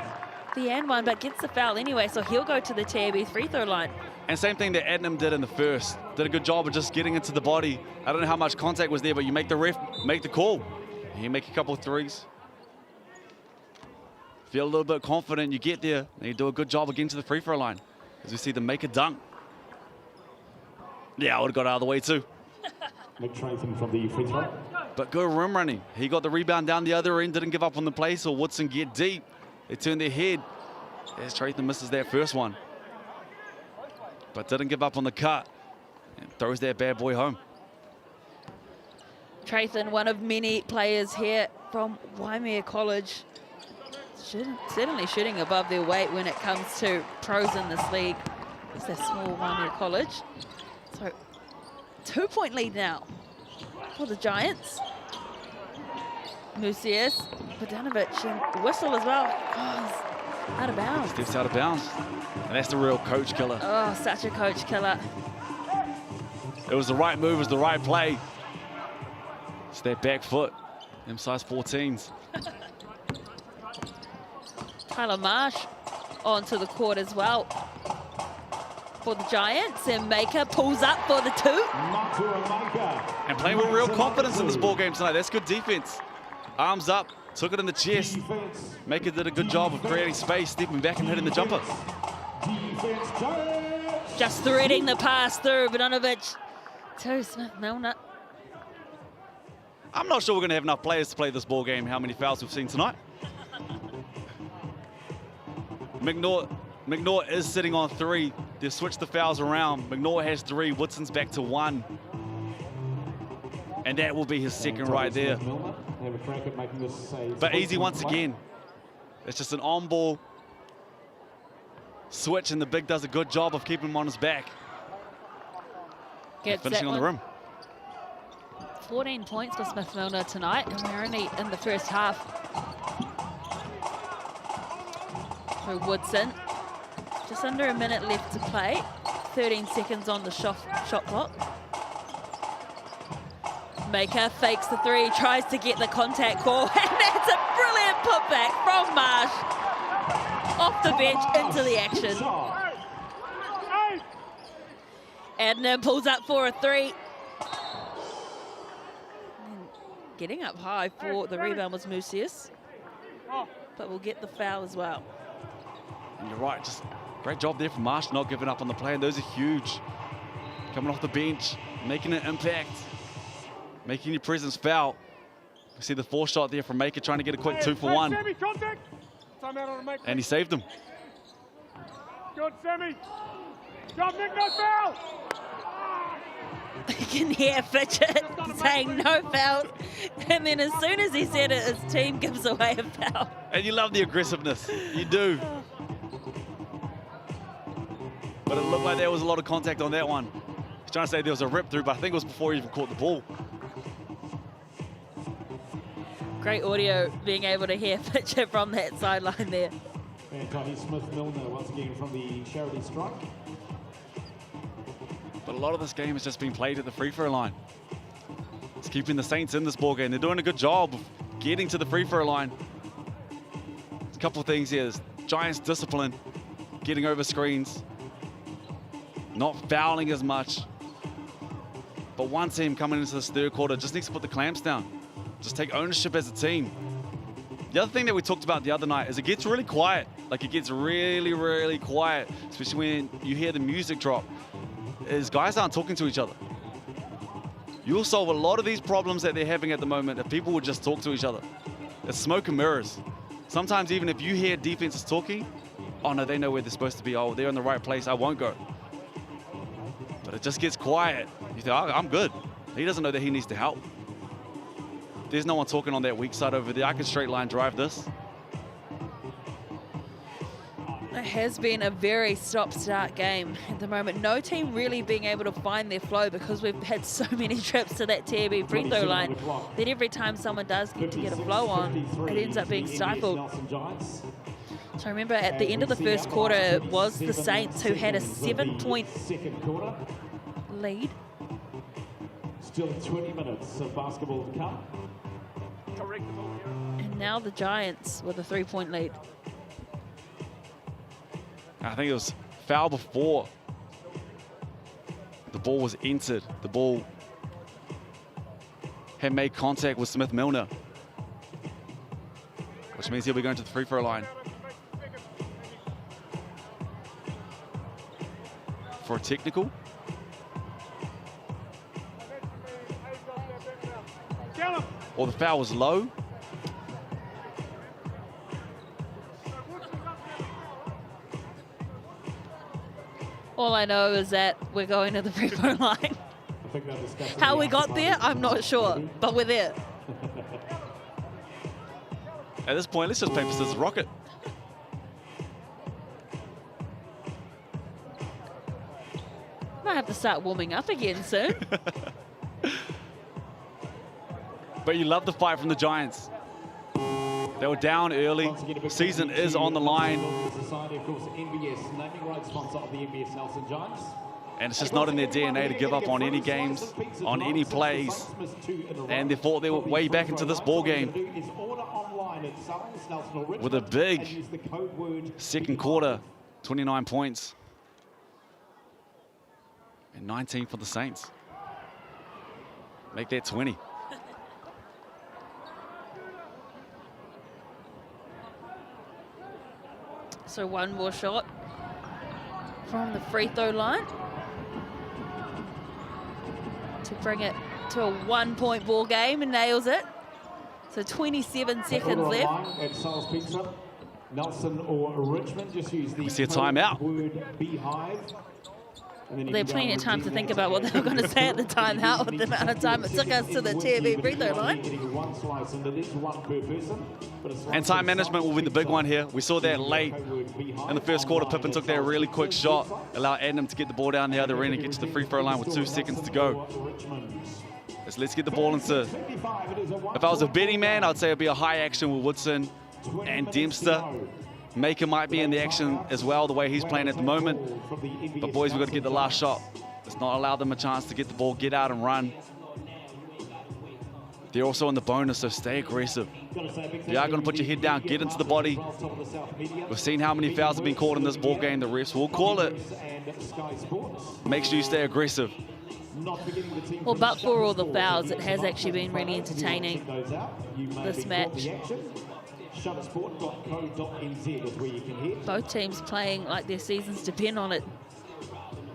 the and one, but gets the foul anyway, so he'll go to the TAB free throw line. And same thing that Adnam did in the first. Did a good job of just getting into the body. I don't know how much contact was there, but you make the ref make the call. You make a couple of threes. Feel a little bit confident, you get there, and you do a good job of getting to the free throw line. As we see the Maker dunk. Yeah, I would have got out of the way too. Make Trathan from the free throw. But good rim running. He got the rebound down the other end, didn't give up on the play, so Woodson get deep. They turn their head. As Trathan misses that first one. But didn't give up on the cut. And throws that bad boy home. Trathan, one of many players here from Waimea College, certainly shooting above their weight when it comes to pros in this league. It's a small Waimea College. So 2-point lead now for the Giants. Musius, Bogdanovic, and whistle as well. Oh, he's out of bounds. Steps out of bounds. And that's the real coach killer. Oh, such a coach killer. It was the right move, it was the right play. It's that back foot, them size 14s. Tyler Marsh onto the court as well for the Giants, and Maker pulls up for the 2. And playing with real confidence in this ball game tonight. That's good defense. Arms up, took it in the chest. Maker did a good job of creating space, stepping back and hitting the jumper. Just threading the pass through Bogdanovic to Smith-Milner. I'm not sure we're going to have enough players to play this ball game, how many fouls we've seen tonight. McNaught is sitting on 3. They've switched the fouls around. McNaught has 3, Woodson's back to 1. And that will be his second right there. But easy once again. It's just an on-ball switch, and the big does a good job of keeping him on his back. Finishing on the rim. 14 points for Smith-Milner tonight, and we're only in the first half. For Woodson, just under a minute left to play. 13 seconds on the shot clock. Maker fakes the 3, tries to get the contact call, and that's a brilliant putback from Marsh. Off the bench into the action. Adnan pulls up for a 3. Getting up high for the rebound was Musius, but we'll get the foul as well. And you're right, just great job there from Marsh, not giving up on the play, and those are huge. Coming off the bench, making an impact, making your presence felt. We see the 4 shot there from Maker, trying to get a quick 2 for 1. And he saved them. Good, Sammy. Jump, Nick, no foul! You can hear Fitchett saying no foul, and then as soon as he said it, his team gives away a foul. And you love the aggressiveness, you do. But it looked like there was a lot of contact on that one. He's trying to say there was a rip through, but I think it was before he even caught the ball. Great audio being able to hear Fitchett from that sideline there. And Smith-Milner once again from the charity strike. But a lot of this game has just been played at the free throw line. It's keeping the Saints in this ball game. They're doing a good job of getting to the free throw line. There's a couple of things here. There's Giants discipline, getting over screens, not fouling as much. But one team coming into this third quarter just needs to put the clamps down. Just take ownership as a team. The other thing that we talked about the other night is it gets really quiet. Like, it gets really, really quiet, especially when you hear the music drop. Is guys aren't talking to each other. You'll solve a lot of these problems that they're having at the moment if people would just talk to each other. It's smoke and mirrors. Sometimes even if you hear defenses talking, oh no, they know where they're supposed to be. Oh, they're in the right place, I won't go. But it just gets quiet. You think, oh, I'm good. He doesn't know that he needs to help. There's no one talking on that weak side over there. I can straight line drive this. It has been a very stop-start game at the moment. No team really being able to find their flow because we've had so many trips to that TAB free throw line that every time someone does get to get a flow on, it ends up being stifled. So remember, at the end of the first quarter, it was the Saints who had a 7-point lead. Still 20 minutes of basketball to come. And now the Giants with a 3-point lead. I think it was foul before the ball was entered. The ball had made contact with Smith-Milner, which means he'll be going to the free throw line for a technical. Or the foul was low. All I know is that we're going to the free throw line. think they'll discuss it. How we got there, I'm not sure, but we're there. At this point, let's just paper, scissors, rocket. Might have to start warming up again soon. But you love the fight from the Giants. They were down early. Season is on the line. Society, of course, NBS, naming rights sponsor of the NBS Nelson Giants. And it's just not in their DNA to give up on any games, on any plays. And they fought their way back into this ball game with a big second quarter, 29 points. And 19 for the Saints. Make that 20. So one more shot from the free throw line to bring it to a 1-point ball game, and nails it. So 27 seconds left. At Sal's Pizza, Nelson or Richmond, just use the We see a timeout. word beehive. They had plenty of time to think about what they were going to say at the timeout with the amount of time it took us to the TB free throw line. And time management will be the big one here. We saw that late in the first quarter. Pippen took that really quick shot, allowed Adnam to get the ball down the other end and get to the free throw line with 2 seconds to go. Let's get the ball into... If I was a betting man, I'd say it'd be a high action with Woodson and Dempster. Maker might be in the action as well, the way he's playing at the moment. But boys, we've got to get the last shot. Let's not allow them a chance to get the ball, get out and run. They're also in the bonus, so stay aggressive. You are going to put your head down, get into the body. We've seen how many fouls have been called in this ball game. The refs will call it. Make sure you stay aggressive. Well, but for all the fouls, it has actually been really entertaining, this match. Both teams playing like their seasons depend on it.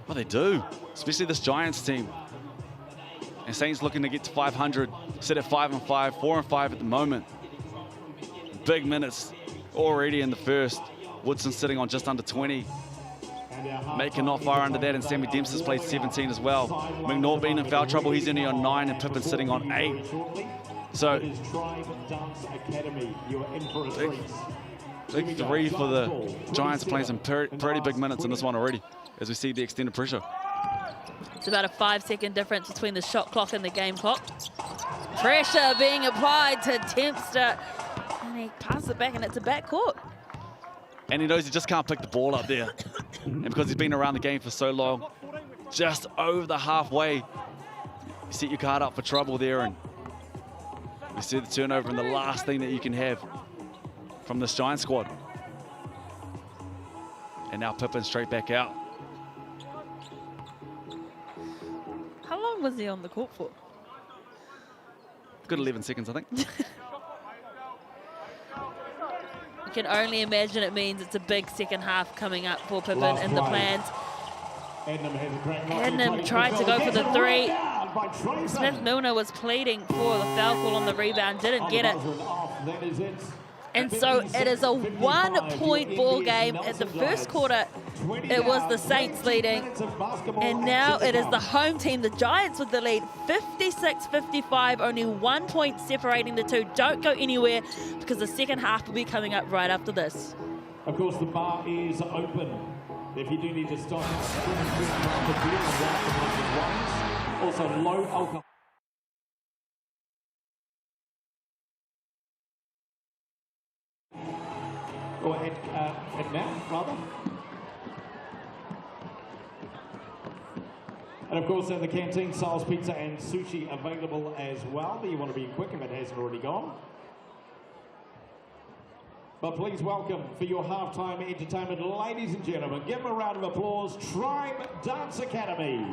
Well, they do, especially this Giants team. And Saints looking to get to 500, sit at 5-5, 4-5 at the moment. Big minutes already in the first. Woodson sitting on just under 20. Maker not far under that, and Sammy Dempster's played 17 as well. McNaught being in foul trouble, he's only on 9, and Pippen sitting on 8. So, big 3 for the Giants, playing some pretty big minutes in this one already, as we see the extended pressure. It's about a 5-second difference between the shot clock and the game clock. Pressure being applied to Dempster, and he passes it back, and it's a backcourt. And he knows he just can't pick the ball up there. And because he's been around the game for so long, just over the halfway, you set your card up for trouble there, and you see the turnover, and the last thing that you can have from this Giant squad. And now Pippen straight back out. How long was he on the court for? Good 11 seconds, I think. I can only imagine it means it's a big second half coming up for Pippen in the plans. Adnam tried to go for the 3. Smith-Milner was pleading for the foul call on the rebound, didn't get it. And so it is a 1-point ball game. At the first quarter, it was the Saints leading. And now it is the home team, the Giants, with the lead. 56-55, only 1 point separating the two. Don't go anywhere, because the second half will be coming up right after this. Of course, the bar is open. If you do need to stop, also low alcohol. Or at now, rather. And of course, in the canteen, Sal's Pizza and sushi available as well. But you want to be quick if it hasn't already gone. But please welcome, for your halftime entertainment, ladies and gentlemen, give them a round of applause, Tribe Dance Academy.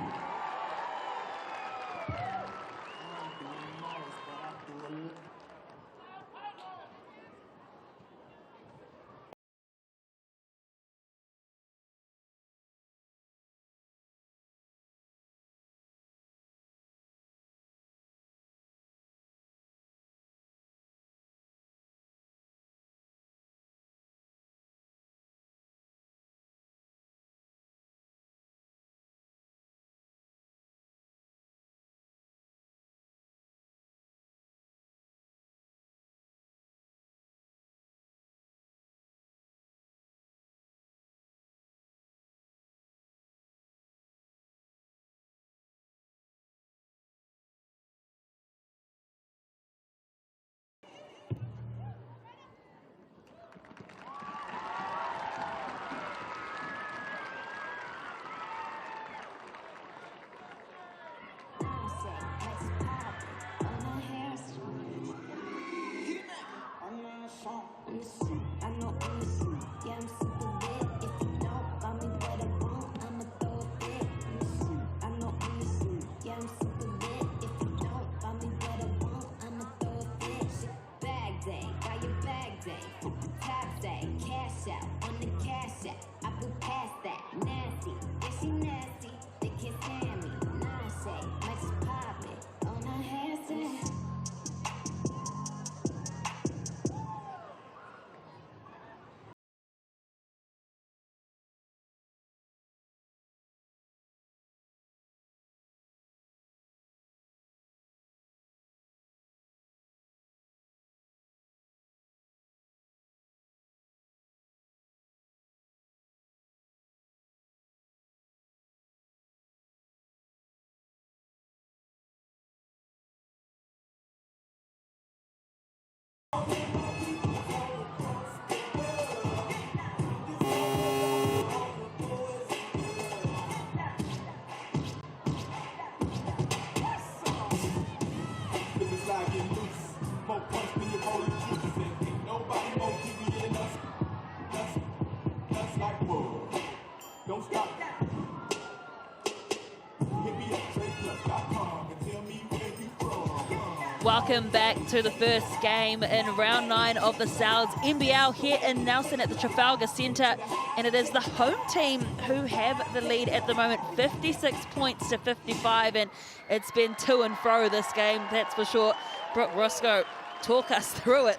welcome back to the first game in round 9 of the Sal's NBL here in Nelson at the Trafalgar Centre. And it is the home team who have the lead at the moment, 56 points to 55. And it's been to and fro this game, that's for sure. Brooke Roscoe, talk us through it.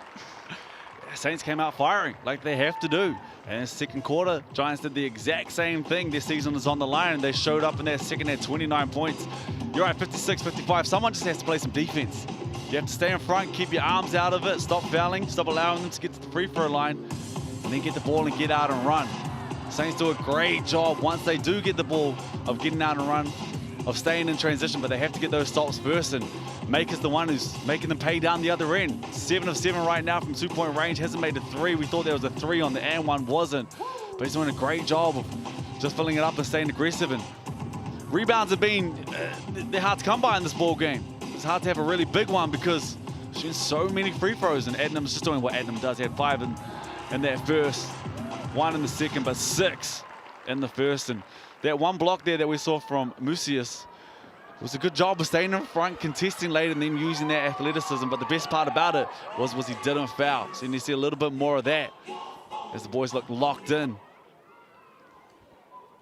Saints came out firing like they have to do. And in the second quarter, Giants did the exact same thing. Their season is on the line, and they showed up in that second at 29 points. You're right, 56, 55. Someone just has to play some defense. You have to stay in front, keep your arms out of it, stop fouling, stop allowing them to get to the free throw line, and then get the ball and get out and run. Saints do a great job once they do get the ball of getting out and run, of staying in transition, but they have to get those stops first, and Maker's the one who's making them pay down the other end. 7 of 7 right now from 2-point range, hasn't made a 3. We thought there was a 3 on the and one wasn't, but he's doing a great job of just filling it up and staying aggressive. And rebounds have been, they're hard to come by in this ball game. It's hard to have a really big one because shooting so many free throws, and Adnam's just doing what Adnam does. He had 5 in that first, 1 in the second, but 6 in the first. And that one block there that we saw from Mucius was a good job of staying in front, contesting late, and then using that athleticism. But the best part about it was he didn't foul. So you need to see a little bit more of that as the boys look locked in.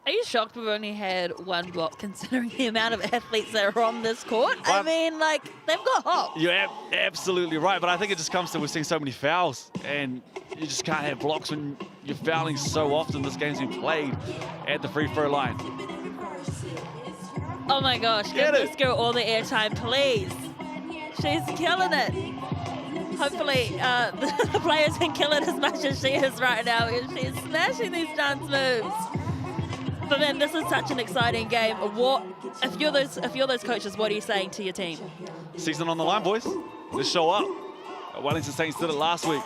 Are you shocked we've only had 1 block considering the amount of athletes that are on this court? I mean, like, they've got hops. You're absolutely right, but I think it just comes to we're seeing so many fouls, and you just can't have blocks when you're fouling so often. This game's been played at the free throw line. Oh my gosh, give this girl all the airtime, please. She's killing it. Hopefully the players can kill it as much as she is right now. She's smashing these dance moves. But man, this is such an exciting game. What if you're those coaches, what are you saying to your team? Season on the line, boys. Let's show up. Wellington Saints did it last week.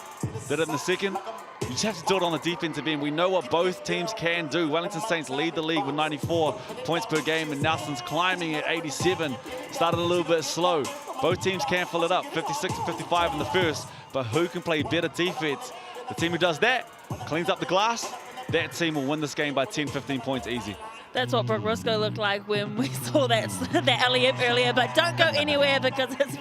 Did it in the second. You just have to do it on the defensive end. We know what both teams can do. Wellington Saints lead the league with 94 points per game, and Nelson's climbing at 87. Started a little bit slow. Both teams can fill it up, 56 to 55 in the first, but who can play better defense? The team who does that, cleans up the glass, that team will win this game by 10, 15 points easy. That's what Brooke Roscoe looked like when we saw that alley-oop earlier, but don't go anywhere because it's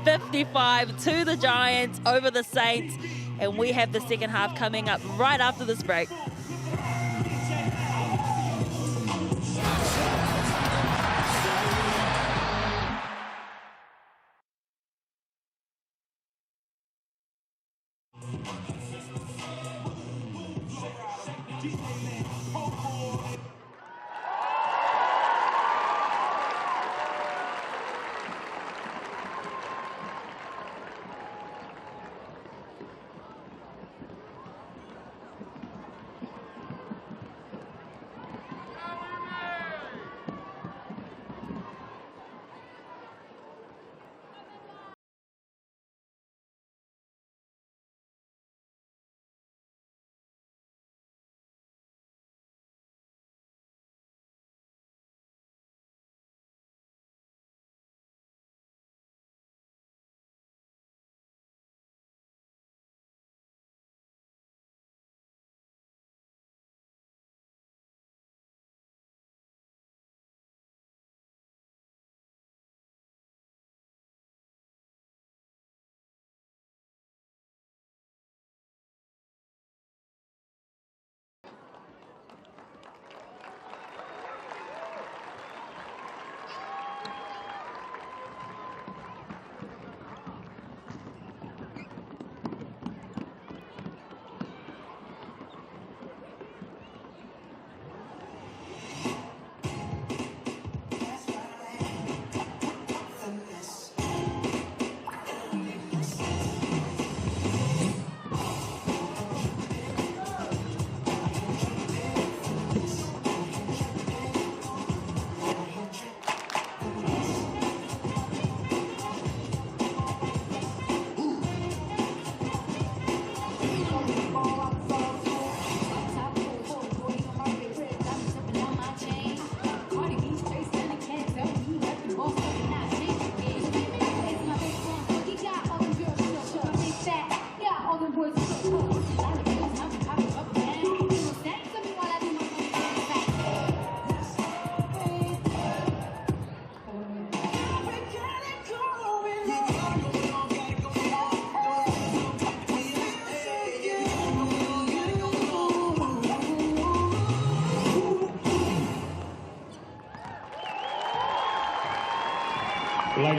56-55 to the Giants over the Saints, and we have the second half coming up right after this break.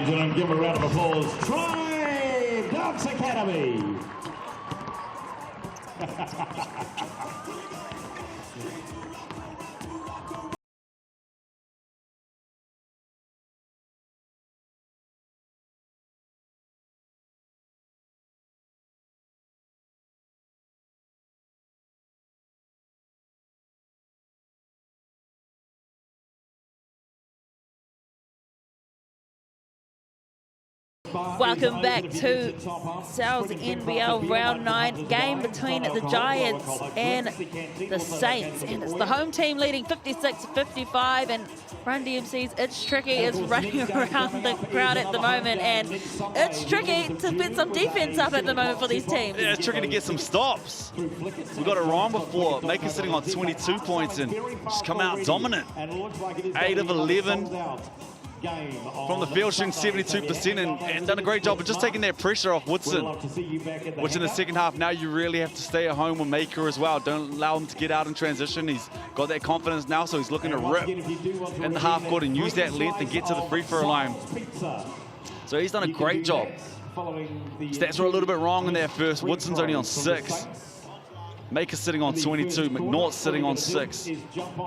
and gentlemen, give a round of applause. Try Dance Academy. Welcome back to Sal's NBL Round 9 game between the Giants and the Saints. And it's the home team leading 56-55, and Run DMC's It's Tricky is running around the crowd at the moment, and it's tricky to put some defense up at the moment for these teams. Yeah, it's tricky to get some stops. We got it wrong before. Maker sitting on 22 points and just come out dominant. 8 of 11. From the field, shooting 72% and done a great job of just taking that pressure off Woodson, which in the second half, now you really have to stay at home with Maker as well. Don't allow him to get out in transition. He's got that confidence now, so he's looking to rip in the half court and use that length and get to the free throw line. So he's done a great job. Stats were a little bit wrong in that first. Woodson's only on 6. Maker's sitting on 22, McNaught's sitting on 6,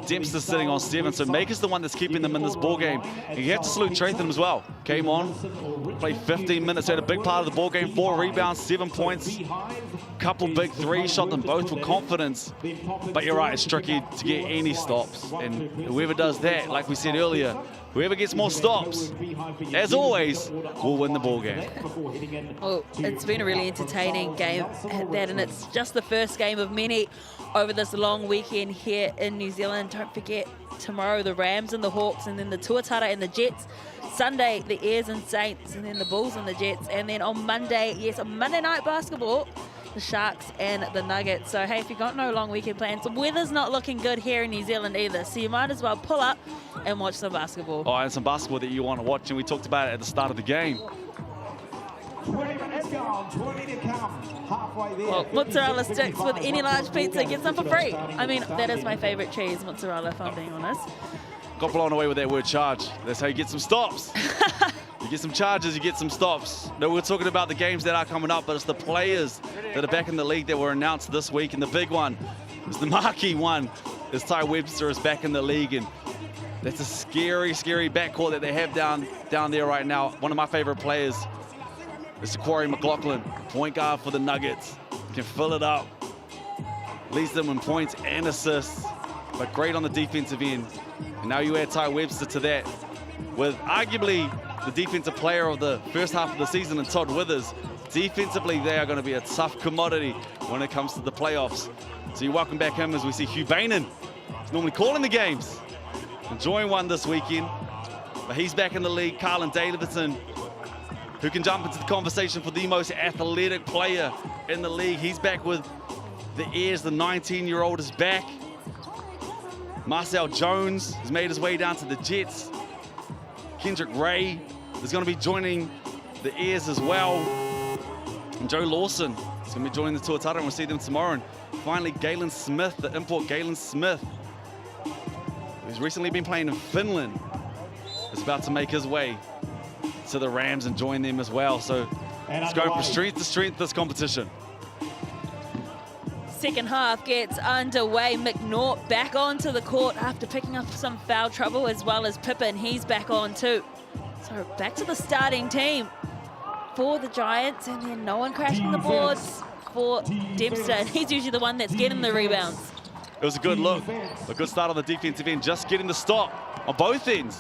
Dempster's sitting on 7, so Maker's the one that's keeping them in this ball game. And you have to salute Tratham as well. Came on, played 15 minutes, had a big part of the ball game, 4 rebounds, 7 points, couple big threes, shot them both with confidence. But you're right, it's tricky to get any stops. And whoever does that, like we said earlier, whoever gets more stops, as always, will win the ball game. Well, it's been a really entertaining game at that, and it's just the first game of many over this long weekend here in New Zealand. Don't forget, tomorrow the Rams and the Hawks, and then the Tuatara and the Jets. Sunday, the Airs and Saints, and then the Bulls and the Jets. And then on Monday, yes, on Monday night basketball, the Sharks and the Nuggets. So, hey, if you've got no long weekend plans, the weather's not looking good here in New Zealand either, so you might as well pull up and watch some basketball. Oh, and some basketball that you want to watch, and we talked about it at the start of the game. 20 minutes gone, 20 to come, halfway there. Well, mozzarella sticks with any large pizza, get some for free. I mean, that is my favorite cheese, mozzarella, if I'm being honest. Got blown away with that word charge. That's how you get some stops. You get some charges, you get some stops. No, we're talking about the games that are coming up, but it's the players that are back in the league that were announced this week. And the big one is the marquee one, is Ty Webster is back in the league. And that's a scary, scary backcourt that they have down there right now. One of my favorite players is Corey McLaughlin, point guard for the Nuggets. Can fill it up, leads them in points and assists, but great on the defensive end. And now you add Ty Webster to that, with arguably the defensive player of the first half of the season and Todd Withers. Defensively, they are going to be a tough commodity when it comes to the playoffs. So you welcome back him as we see Hugh Bainan. He's normally calling the games, enjoying one this weekend, but he's back in the league. Carlin Davidson, who can jump into the conversation for the most athletic player in the league. He's back with the Airs. The 19-year-old is back. Marcel Jones has made his way down to the Jets. Kendrick Ray is going to be joining the Airs as well. And Joe Lawson is going to be joining the Tuatara, and we'll see them tomorrow. And finally, Galen Smith, the import Galen Smith, who's recently been playing in Finland, is about to make his way to the Rams and join them as well. So it's going from strength to strength, this competition. Second half gets underway. McNaught back onto the court after picking up some foul trouble, as well as Pippin. He's back on too. So back to the starting team for the Giants, and then no one crashing the boards for Dempster. And he's usually the one that's getting the rebounds. It was a good look, a good start on the defensive end, just getting the stop on both ends.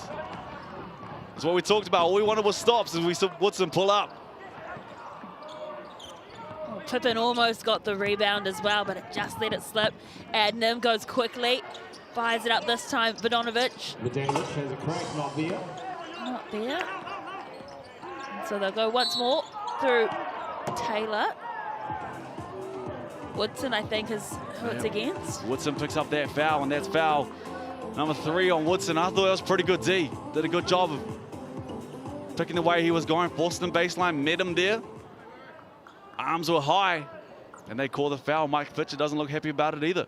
That's what we talked about. All we wanted was stops, and we saw Woodson pull up. Pippin almost got the rebound as well, but it just let it slip. Adnam goes quickly, fires it up this time. Vodonovic. Vodonovic has a crack, not there. Not there. So they'll go once more through Taylor. Woodson, I think, is who it's against. Woodson picks up that foul, and that's foul number 3 on Woodson. I thought that was pretty good D. Did a good job of picking the way he was going, forcing him baseline, met him there. Arms were high, and they call the foul. Mike Fitcher doesn't look happy about it either.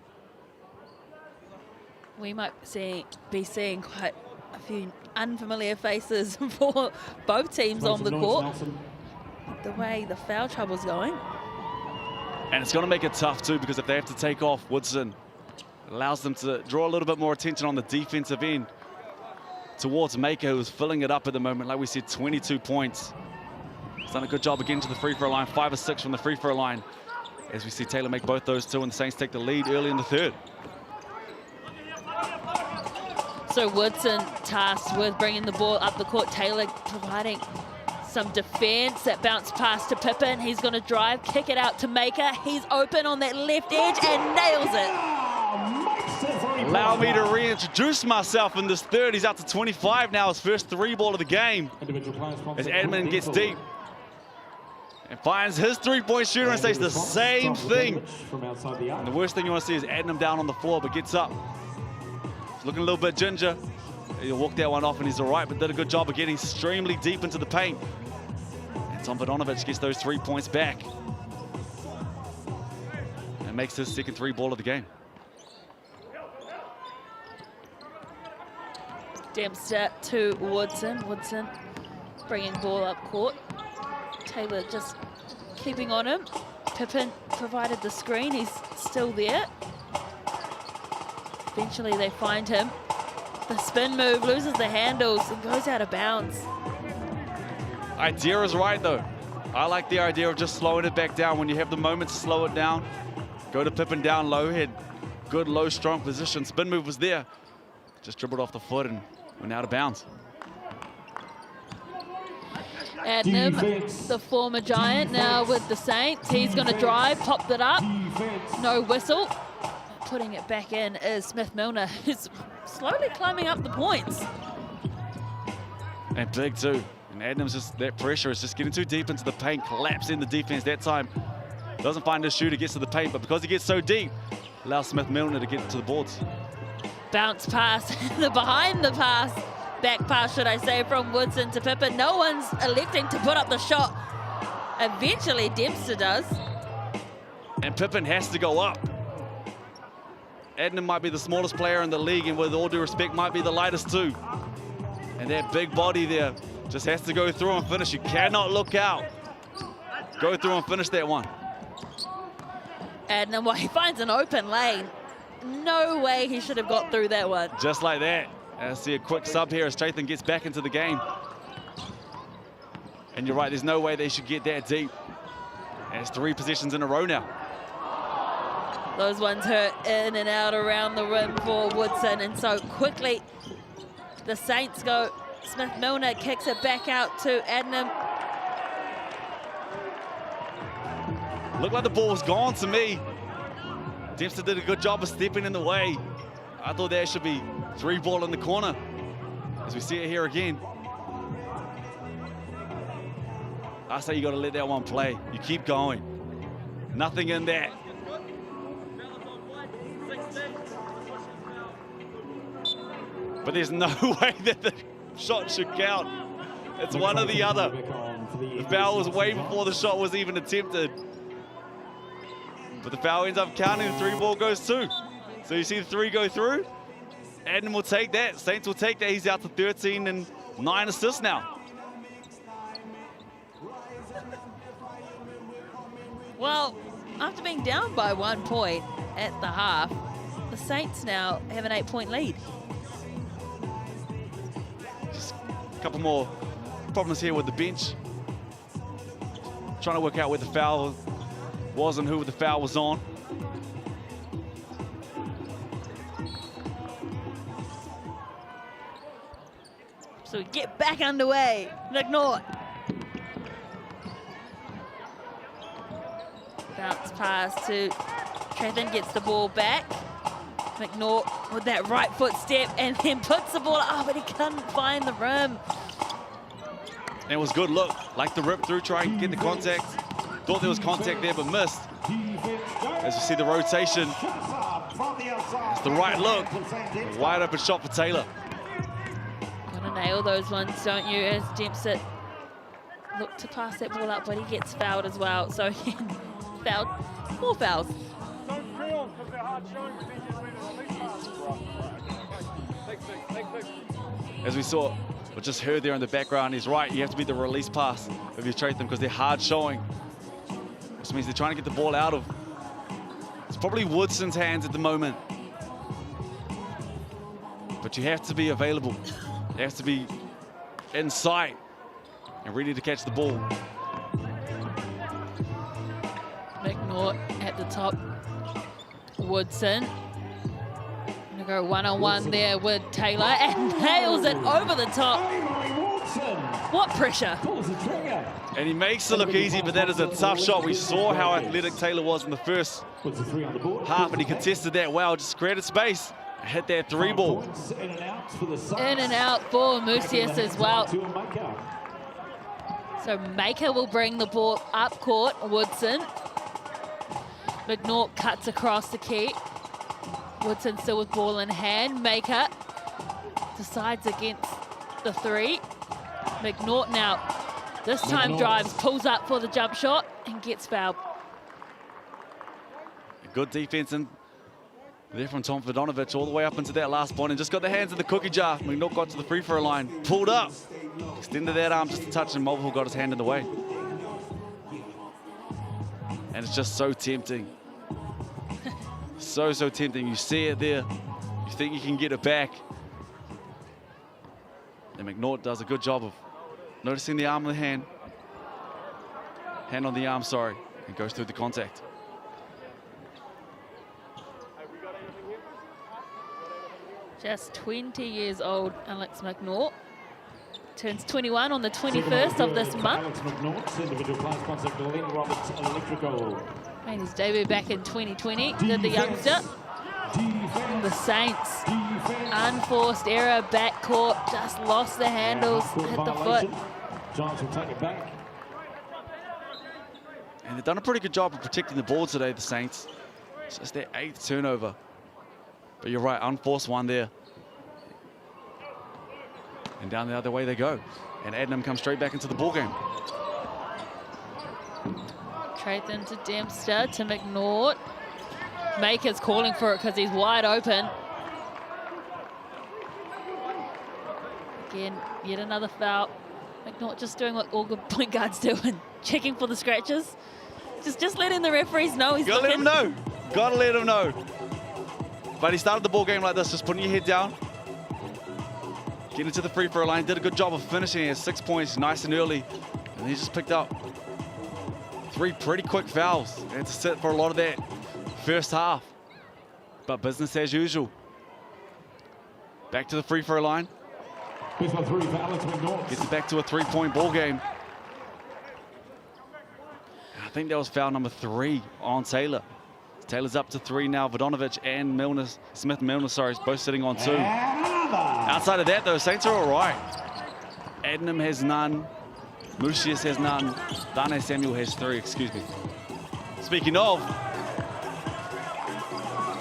We might be seeing quite a few unfamiliar faces for both teams on the court. The way the foul trouble's going. And it's going to make it tough too, because if they have to take off Woodson, it allows them to draw a little bit more attention on the defensive end towards Maker, who's filling it up at the moment. Like we said, 22 points. He's done a good job of getting to the free throw line, 5 or 6 from the free throw line. As we see Taylor make both those two, and the Saints take the lead early in the third. So Woodson tasked with bringing the ball up the court. Taylor providing some defense. That bounce pass to Pippen. He's going to drive, kick it out to Maker. He's open on that left edge and nails it. Allow me to reintroduce myself in this third. He's out to 25 now, his first 3-ball of the game. As Edmund gets deep and finds his 3-point shooter and says the same thing. And the worst thing you want to see is Adnam down on the floor, but gets up. He's looking a little bit ginger. He'll walk that one off and he's all right, but did a good job of getting extremely deep into the paint. And Tom Vodonovic gets those 3 points back and makes his second 3-ball of the game. Dempster to Woodson. Woodson bringing ball up court. Taylor just keeping on him. Pippen provided the screen. He's still there. Eventually they find him. The spin move, loses the handles and goes out of bounds. Idea is right though. I like the idea of just slowing it back down. When you have the moment to slow it down, go to Pippen down low, had good low strong position. Spin move was there. Just dribbled off the foot and went out of bounds. Adnam, the former Giant, now with the Saints. He's going to drive, popped it up. No whistle. Putting it back in is Smith-Milner, who's slowly climbing up the points. And big too. And Adnam's just, that pressure is just getting too deep into the paint, collapsing the defense that time. Doesn't find his shooter, gets to the paint, but because he gets so deep, allows Smith-Milner to get to the boards. Bounce pass, the behind the pass, back pass should I say, from Woodson to Pippen. No one's electing to put up the shot. Eventually Dempster does. And Pippen has to go up. Adnam might be the smallest player in the league, and with all due respect, might be the lightest too. And that big body there just has to go through and finish. You cannot look out. Go through and finish that one. Adnam, well, he finds an open lane. No way he should have got through that one. Just like that. I see a quick sub here as Chaitan gets back into the game. And you're right, there's no way they should get that deep. And it's 3 possessions in a row now. Those ones hurt in and out around the rim for Woodson, and so quickly the Saints go. Smith-Milner kicks it back out to Adnam. Looked like the ball was gone to me. Dempster did a good job of stepping in the way. I thought there should be 3-ball in the corner, as we see it here again. I say you got to let that one play. You keep going. Nothing in that. But there's no way that the shot should count. It's one or the other. The foul was way before the shot was even attempted. But the foul ends up counting, the 3-ball goes too. So you see the 3 go through. Adnam will take that. Saints will take that. He's out to 13 and 9 assists now. Well, after being down by 1 point at the half, the Saints now have an 8-point lead. Just a couple more problems here with the bench. Trying to work out where the foul was and who the foul was on. So we get back underway. McNaught. Bounce pass to Trathan, gets the ball back. McNaught with that right foot step and then puts the ball, oh, but he couldn't find the rim. And it was good look, like the rip through, trying to get the contact. Thought there was contact there, but missed. As you see the rotation, it's the right look. Wide open shot for Taylor. Gotta nail those ones, don't you, as Dempster look to pass that ball up, but he gets fouled as well. So again, fouled, more fouls. As we saw, or just heard there in the background, he's right. You have to be the release pass if you trade them because they're hard showing. Which means they're trying to get the ball out of. It's probably Woodson's hands at the moment. But you have to be available. You have to be in sight and ready to catch the ball. McNaught at the top. Woodson. Gonna go one-on-one there with Taylor and nails it over the top. What pressure. And he makes it look easy, but that is a tough shot. We saw how athletic Taylor was in the first half, and he contested that well, just created space, hit that 3 ball. In and out for Musius as well. So Maker will bring the ball up court, Woodson. McNaught cuts across the key. Woodson still with ball in hand. Maker decides against the 3. McNaught now, this time drives, pulls up for the jump shot and gets fouled. Good defense in there from Tom Vodonovic all the way up into that last point and just got the hands in the cookie jar. McNaught got to the free throw line, pulled up, extended that arm just a touch, and Mulvihill got his hand in the way. And it's just so tempting. So tempting. You see it there. You think you can get it back. And McNaught does a good job of noticing the arm of the hand. Hand on the arm, sorry. And goes through the contact. Just 20 years old, Alex McNaught. Turns 21 on the 21st of this month. Made his debut back in 2020, did the youngster. The Saints, unforced error, backcourt, just lost the handles, hit the foot. Giants will take it back. And they've done a pretty good job of protecting the ball today, the Saints. It's just their 8th turnover. But you're right, unforced one there. And down the other way they go. And Adnam comes straight back into the ball game. Trade them to Dempster, to McNaught. Maker's calling for it because he's wide open. Again, yet another foul. McNaught just doing what all good point guards do and checking for the scratches. Just letting the referees know he's Gotta looking. let him know. Gotta let him know. But he started the ball game like this, just putting your head down. Getting to the free throw line, did a good job of finishing. He has 6 points, nice and early. And he just picked up 3 pretty quick fouls. He had to sit for a lot of that first half. But business as usual. Back to the free throw line. Here's my 3 for Alex McNaught. Gets it back to a 3-point ball game. I think that was foul number 3 on Taylor. Taylor's up to 3 now. Vodonovic and Milner, Smith-Milner, sorry, both sitting on 2. Outside of that, though, Saints are all right. Adnam has none. Musius has none. Dane Samuel has 3, excuse me. Speaking of,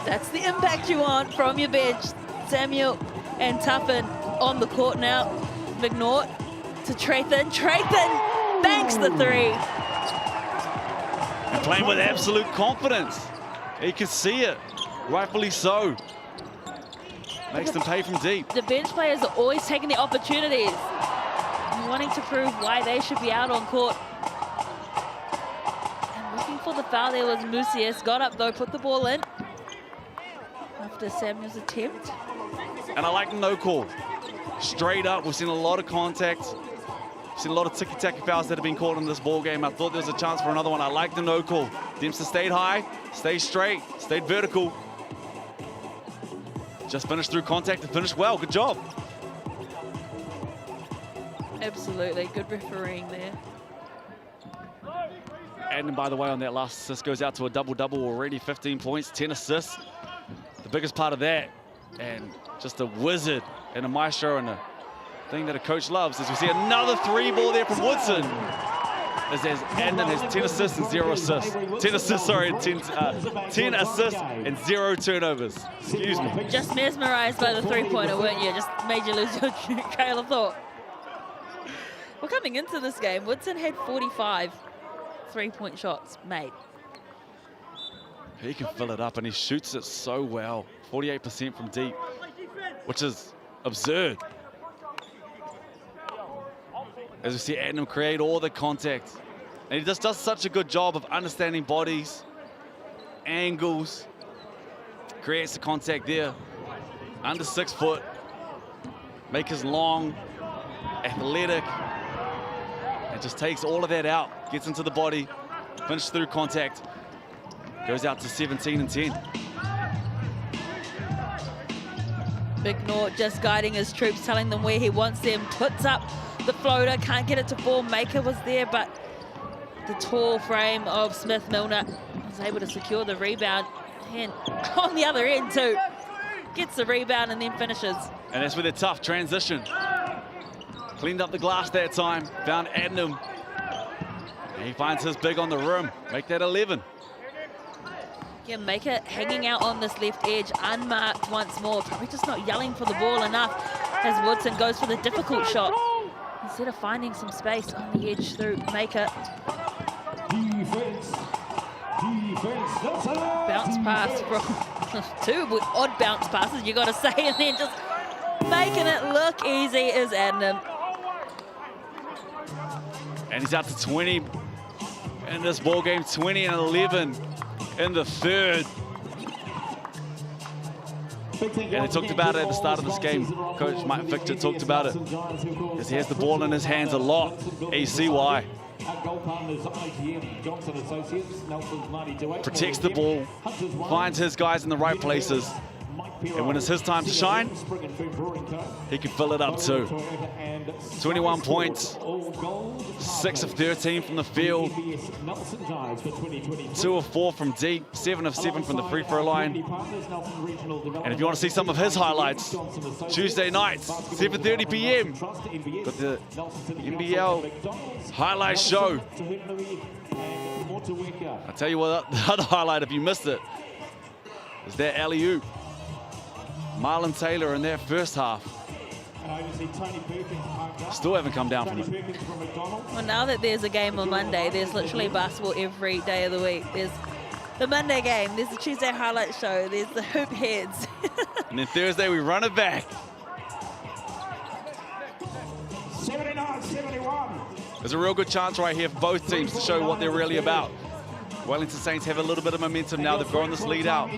That's the impact you want from your bench. Samuel and Tuffin on the court now. McNaught to Trathan. Trathan banks the 3. playing with absolute confidence. You can see it, rightfully so. Makes them pay from deep. The bench players are always taking the opportunities and wanting to prove why they should be out on court. And looking for the foul there was Musius. Got up though, put the ball in after Samuel's attempt. And I like the no call. Straight up, we've seen a lot of contact. We've seen a lot of ticky-tacky fouls that have been called in this ball game. I thought there was a chance for another one. I like the no call. Dempster stayed high, stayed straight, stayed vertical. Just finished through contact and finished well. Good job. Absolutely, good refereeing there. And by the way, on that last assist goes out to a double-double already. 15 points, 10 assists. The biggest part of that, and just a wizard and a maestro and a thing that a coach loves, is we see another 3 ball there from Woodson. As Adnan has 10 assists and 0 assists. 10 assists, sorry, 10 assists and 0 turnovers. Excuse me. Just mesmerized by the three-pointer, weren't you? Just made you lose your trail of thought. Well, coming into this game, Woodson had 45 three-point shots made. He can fill it up and he shoots it so well. 48% from deep, which is absurd. As we see Adnam create all the contact. And he just does such a good job of understanding bodies, angles, creates the contact there. Under 6 foot, Maker's long, athletic, and just takes all of that out, gets into the body, finishes through contact, goes out to 17 and 10. Big Nort just guiding his troops, telling them where he wants them, puts up the floater, can't get it to fall. Maker was there, but the tall frame of Smith Milner was able to secure the rebound. And on the other end too, gets the rebound and then finishes. And that's with a tough transition. Cleaned up the glass that time, found Adnam. And he finds his big on the rim, make that 11. Yeah, Maker hanging out on this left edge, unmarked once more, probably just not yelling for the ball enough as Woodson goes for the difficult shot. Instead of finding some space on the edge through Maker. Defense. Bounce pass from two odd bounce passes, you got to say, and then just making it look easy is Adnam. And he's out to 20 in this ball game, 20 and 11 in the third. And they talked about it at the start of this game. Coach Mike Victor talked about it because he has the ball in his hands a lot. And you see why. Protects the ball, finds his guys in the right places, and when it's his time to shine, he can fill it up too. 21 points, 6 of 13 from the field, 2 of 4 from deep, 7 of 7 from the free throw line. And if you want to see some of his highlights, Tuesday nights, 7:30 p.m. got the NBL highlight show. I'll tell you what, the other highlight, if you missed it, is that alley-oop. Marlon Taylor in that first half. Still haven't come down from it. Well, now that there's a game on Monday, there's literally basketball every day of the week. There's the Monday game, there's the Tuesday highlight show, there's the hoop heads. And then Thursday we run it back. 79-71. There's a real good chance right here for both teams to show what they're really about. Wellington Saints have a little bit of momentum now. They've grown this lead out.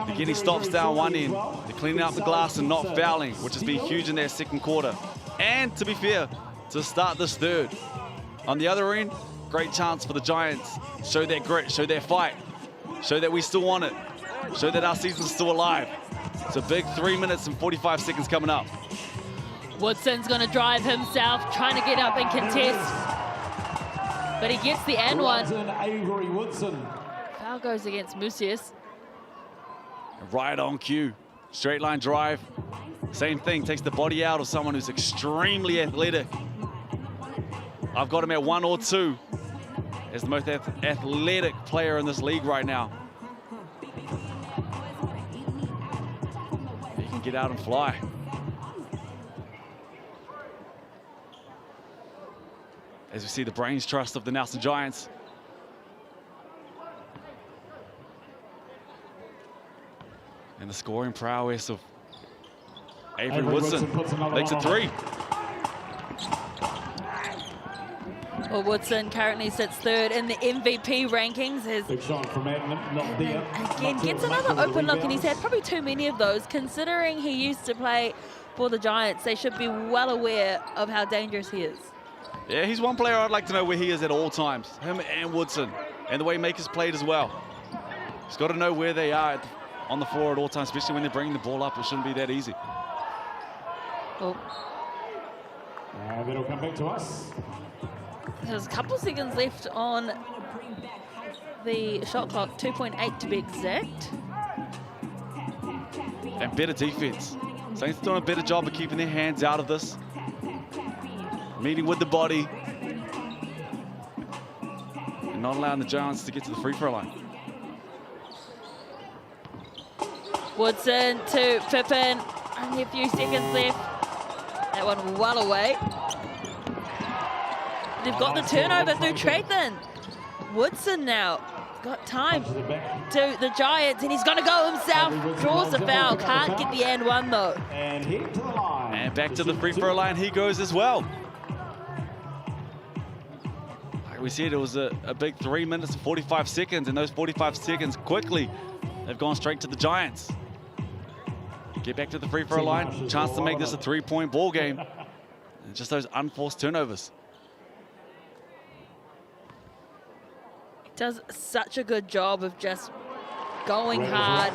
They're getting stops down one end. They're cleaning out the glass and not fouling, which has been huge in their second quarter. And to be fair, to start this third. On the other end, great chance for the Giants. Show their grit, show their fight. Show that we still want it. Show that our season's still alive. It's a big 3 minutes and 45 seconds coming up. Woodson's going to drive himself, trying to get up and contest. But he gets the and one. Avery Woodson. Foul goes against Musius. Right on cue. Straight line drive. Same thing, takes the body out of someone who's extremely athletic. I've got him at 1 or 2 as the most athletic player in this league right now. He can get out and fly. As we see the brains trust of the Nelson Giants. And the scoring prowess of Avery Woodson makes it 3. Well, Woodson currently sits 3rd in the MVP rankings. Big shot from Adnam, not there. Again, gets another open look, and he's had probably too many of those. Considering he used to play for the Giants, they should be well aware of how dangerous he is. Yeah, he's one player I'd like to know where he is at all times. Him and Woodson, and the way Maker's played as well. He's got to know where they are on the floor at all times, especially when they're bringing the ball up. It shouldn't be that easy. Oh. And it'll come back to us. There's a couple seconds left on the shot clock, 2.8 to be exact. And better defense. Saints doing a better job of keeping their hands out of this. Meeting with the body. And not allowing the Giants to get to the free throw line. Woodson to Pippin. Only a few seconds left. That one well away. They've got the turnover through Trathan. Woodson now got time to the Giants, and he's going to go himself. Draws the foul, can't get the and one though. And hit to the line. And back to the free throw line he goes as well. Like we said, it was a big 3 minutes and 45 seconds, and those 45 seconds quickly, they've gone straight to the Giants. Get back to the free throw line, chance to make this a 3-point ball game. And just those unforced turnovers. Does such a good job of just going hard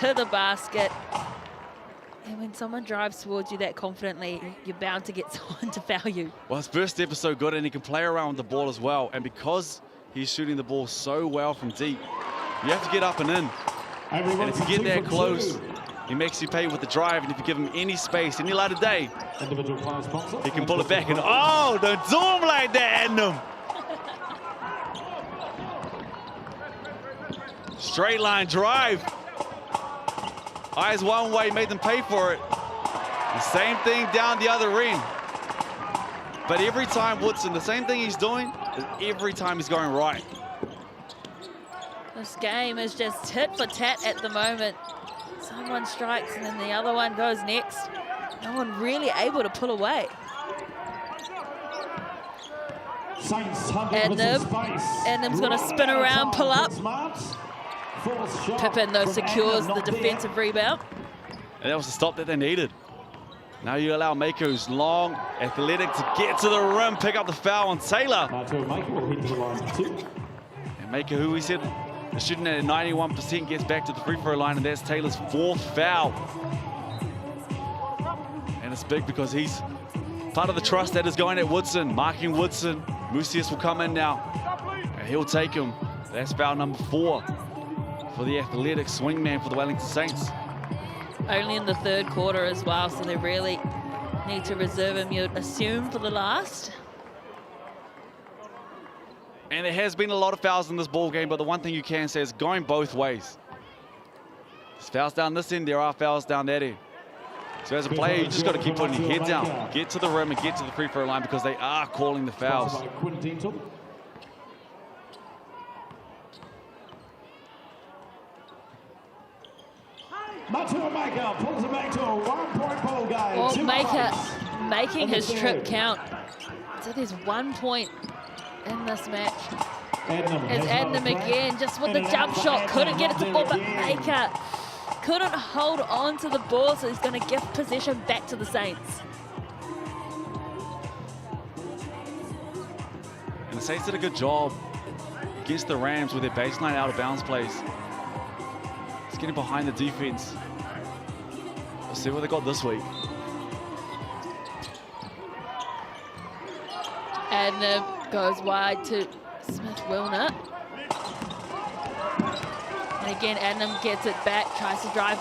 to the basket. And when someone drives towards you that confidently, you're bound to get someone to foul you. Well, his first step is so good, and he can play around with the ball as well. And because he's shooting the ball so well from deep, you have to get up and in. And if you get there close, he makes you pay with the drive. And if you give him any space, any light of day, he can pull it back. And oh, don't do him like that, Adam. Straight line drive. Eyes one way, made them pay for it. The same thing down the other end. But every time Woodson, the same thing he's doing, every time he's going right. This game is just tit for tat at the moment. Someone strikes and then the other one goes next. No one really able to pull away. Adnam's going to spin around, pull up. Pippen, though, secures the defensive rebound. And that was the stop that they needed. Now you allow Mako, who's long, athletic, to get to the rim, pick up the foul on Taylor. And Mako, who we said is shooting at 91%, gets back to the free throw line, and that's Taylor's 4th foul. And it's big because he's part of the trust that is going at Woodson, marking Woodson. Musius will come in now, and he'll take him. That's foul number 4. For the athletic swingman for the Wellington Saints. Only in the 3rd quarter as well, so they really need to reserve him, you'd assume, for the last. And there has been a lot of fouls in this ball game, but the one thing you can say is going both ways. There's fouls down this end, there are fouls down that end. So as a player, you just got to keep putting your head down, get to the rim and get to the free throw line because they are calling the fouls. Maker pulls it back to a 1-point ball game. Well, Maker making his trip count. So there's 1 point in this match. It's Adnam again, just with the jump shot. Couldn't get it to fall, but Maker couldn't hold on to the ball, so he's going to give possession back to the Saints. And the Saints did a good job against the Rams with their baseline out-of-bounds plays. It's getting behind the defense. We'll see what they got this week. Adnam goes wide to Smith-Wilner. And again, Adnam gets it back, tries to drive.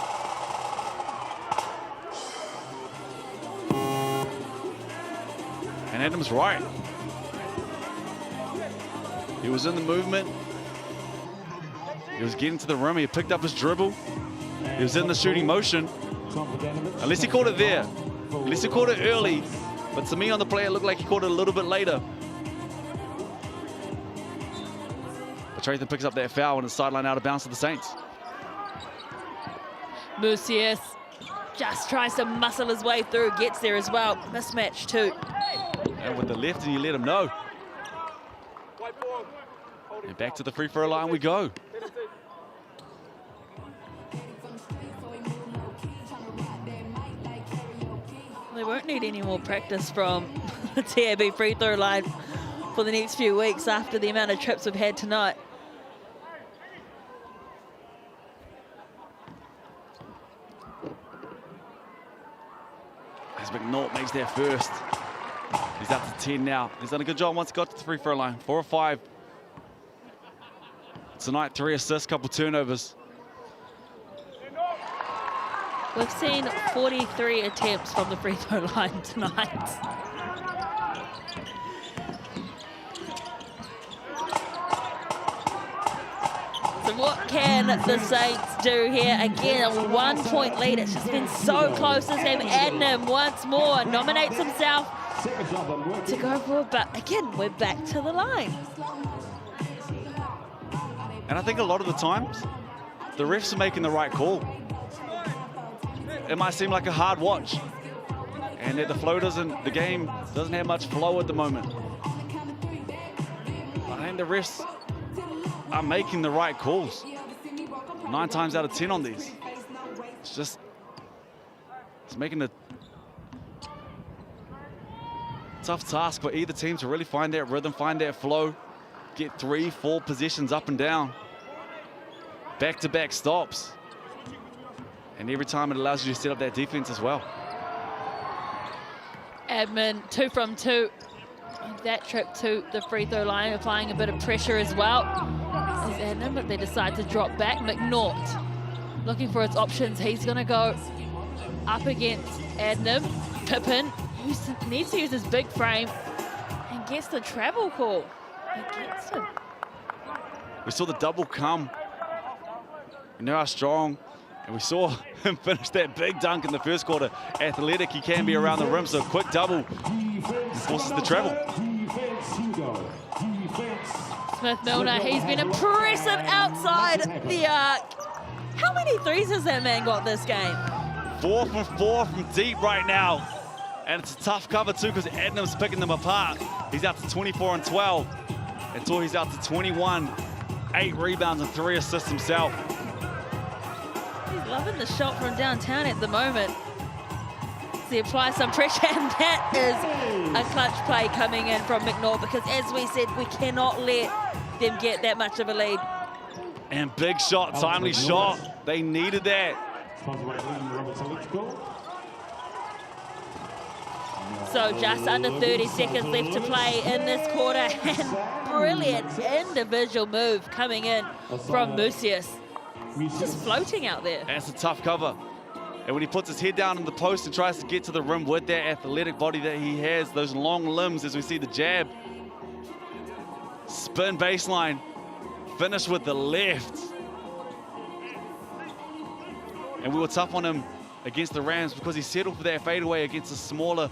And Adam's right. He was in the movement. He was getting to the rim. He picked up his dribble. He was in the shooting motion. Unless he caught it there. Unless he caught it early. But to me on the play, it looked like he caught it a little bit later. But Trathan picks up that foul and it's sideline out of bounds to the Saints. Musius just tries to muscle his way through, gets there as well. Mismatch too. And with the left, and you let him know. And back to the free throw line we go. They won't need any more practice from the TAB free throw line for the next few weeks after the amount of trips we've had tonight. As McNaught makes their first. He's up to 10 now. He's done a good job once he got to the free throw line. 4 or 5. Tonight, 3 assists, couple turnovers. We've seen 43 attempts from the free throw line tonight. So what can the Saints do here? Again, a 1 point lead. It's just been so close this game. Adnam once more nominates himself to go forward, but again, we're back to the line. And I think a lot of the times, the refs are making the right call. It might seem like a hard watch, and that the game doesn't have much flow at the moment. I think the refs are making the right calls. 9 times out of 10 on these. It's making a tough task for either team to really find that rhythm, find that flow, get 3, 4 positions up and down. Back-to-back stops. And every time it allows you to set up that defense as well. Admin 2 from 2. That trip to the free throw line, applying a bit of pressure as well. Is Admin, but they decide to drop back. McNaught looking for its options. He's going to go up against Admin. Pippin, who needs to use his big frame and gets the travel call against him. We saw the double come. We know how strong, and we saw him finish that big dunk in the first quarter. Athletic he can be around the rim, so a quick double forces the travel. Smith-Milner, he's been impressive outside the arc. How many threes has that man got this game? 4 from 4 from deep right now. And it's a tough cover too, because Adnam's picking them apart. He's out to 24 and 12. And Torhi's out to 21, 8 rebounds and 3 assists himself. He's loving the shot from downtown at the moment. So he applies some pressure, and that is a clutch play coming in from McNaught, because as we said, we cannot let them get that much of a lead. And big shot, timely shot. They needed that. So just under 30 seconds left to play in this quarter, and brilliant individual move coming in from Mucius. Just floating out there. That's a tough cover. And when he puts his head down in the post and tries to get to the rim with that athletic body that he has, those long limbs, as we see the jab, spin baseline, finish with the left. And we were tough on him against the Rams because he settled for that fadeaway against a smaller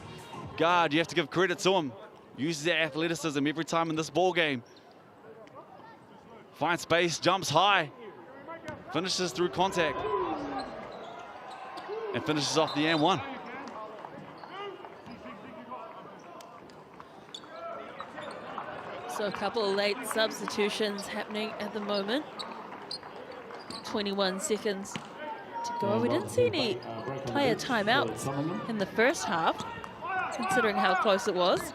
guard. You have to give credit to him. Uses that athleticism every time in this ball game. Finds space, jumps high, finishes through contact, and finishes off the and one. So a couple of late substitutions happening at the moment. 21 seconds to go. We didn't see any player timeouts in the first half, considering how close it was.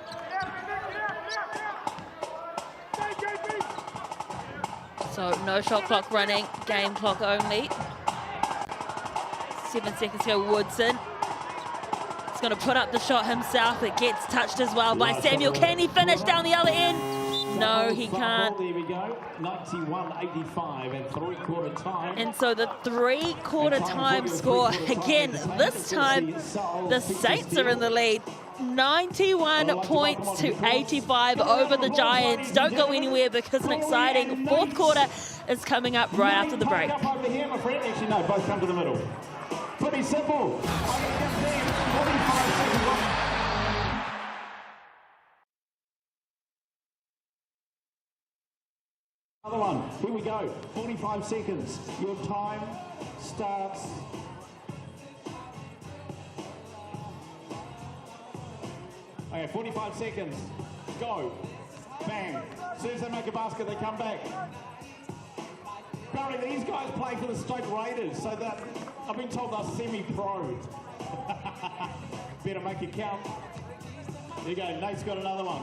So no shot clock running, game clock only. 7 seconds to go, Woodson. He's going to put up the shot himself. It gets touched as well by Samuel. Can he finish down the other end? No, he can't. There we go. 91-85 and three-quarter time. And so the three-quarter time score, again, this time the Saints are in the lead. 91 points to 85 over the Giants. Don't go anywhere, because an exciting fourth quarter is coming up right after the break. Come over here, my friend. Actually, no, both come to the middle. Pretty simple. 45 seconds. Another one. Here we go. 45 seconds. Your time starts. Okay, 45 seconds. Go. Bang. As soon as they make a basket, they come back. Apparently, these guys play for the Stoke Raiders, so that I've been told they're semi-pro. Better make it count. There you go. Nate's got another one.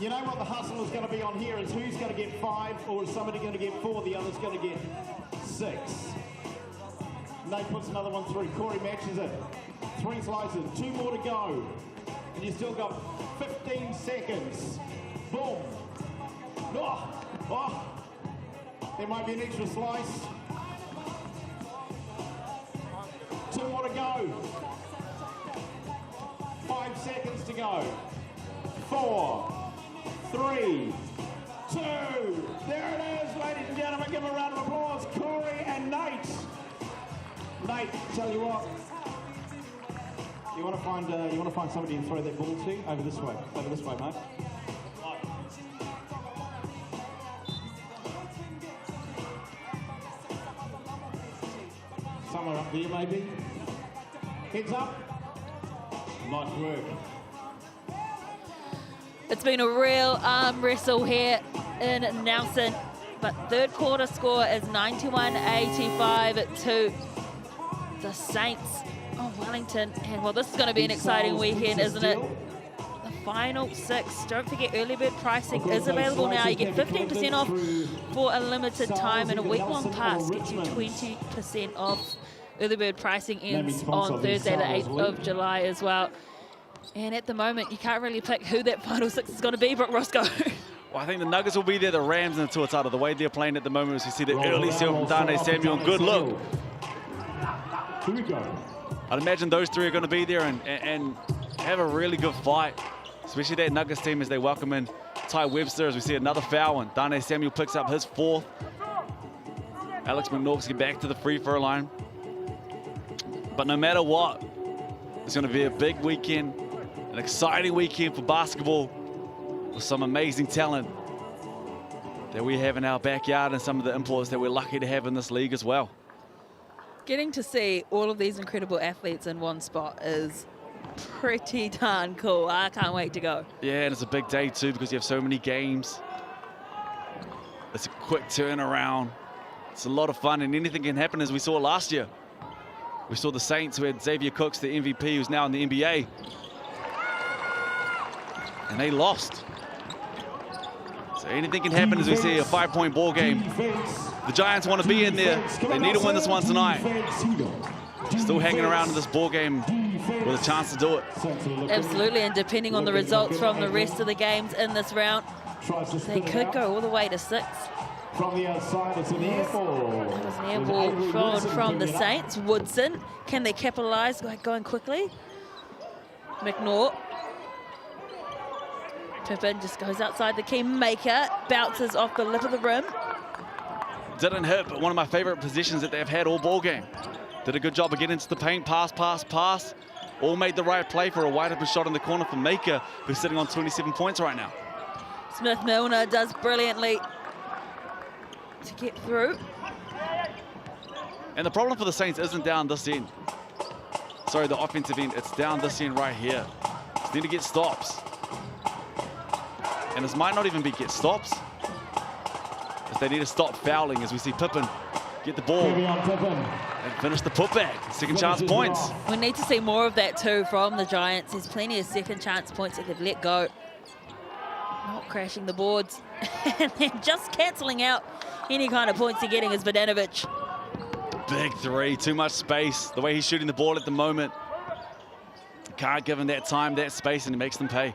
You know what the hustle is going to be on here is who's going to get 5, or is somebody going to get 4, the other's going to get 6. Nate puts another one through. Corey matches it. 3 slices. 2 more to go. And you still got 15 seconds. Boom. Oh, oh. There might be an extra slice. 2 more to go. 5 seconds to go. 4, 3, 2. There it is, ladies and gentlemen. Give them a round of applause. Corey and Nate. Nate, tell you what. You want to find somebody and throw that ball to? Over this way, mate. Somewhere up there, maybe. Heads up. Nice work. It's been a real arm wrestle here in Nelson, but third quarter score is 91-85 to the Saints of Wellington. And well, this is going to be an exciting weekend, isn't it? The final 6. Don't forget, early bird pricing is available now. You get 15% off for a limited time, and a week-long pass gets you 20% off. Early bird pricing ends on Thursday, the 8th of July as well. And at the moment, you can't really pick who that final 6 is going to be, but Roscoe. Well, I think the Nuggets will be there, the Rams and the Tuatara. The way they're playing at the moment, as you see the early seal from Darnay Samuel. Good look. Here we go. I'd imagine those three are going to be there and have a really good fight, especially that Nuggets team as they welcome in Ty Webster, as we see another foul, and Darnay Samuel picks up his 4th. Alex McNaughton's get back to the free throw line. But no matter what, it's going to be a big weekend, an exciting weekend for basketball with some amazing talent that we have in our backyard and some of the imports that we're lucky to have in this league as well. Getting to see all of these incredible athletes in one spot is pretty darn cool. I can't wait to go. Yeah, and it's a big day too because you have so many games. It's a quick turnaround. It's a lot of fun, and anything can happen, as we saw last year. We saw the Saints, who had Xavier Cooks, the MVP, who's now in the NBA. And they lost. So anything can happen as we see a 5-point ball game. The Giants want to be in there. They need to win this one tonight. Still hanging around in this ball game with a chance to do it. Absolutely, and depending on the results from the rest of the games in this round, they could go all the way to 6. From the outside, it's an air ball. That was an air ball from the Saints. Woodson, can they capitalise going quickly? McNaught. Pippen just goes outside the key. Maker bounces off the lip of the rim. Didn't hit, but one of my favorite positions that they've had all ball game. Did a good job of getting into the paint, pass, pass, pass. All made the right play for a wide open shot in the corner for Maker, who's sitting on 27 points right now. Smith-Milner does brilliantly to get through. And the problem for the Saints isn't down this end. Sorry, the offensive end, it's down this end right here. Just need to get stops. And this might not even be get stops. As they need to stop fouling, as we see Pippen get the ball and finish the putback. Second chance points. We need to see more of that too from the Giants. There's plenty of second chance points that they've let go. Not crashing the boards. And then just cancelling out any kind of points you're getting is Vodanovic. Big 3, too much space. The way he's shooting the ball at the moment. Can't give him that time, that space, and he makes them pay.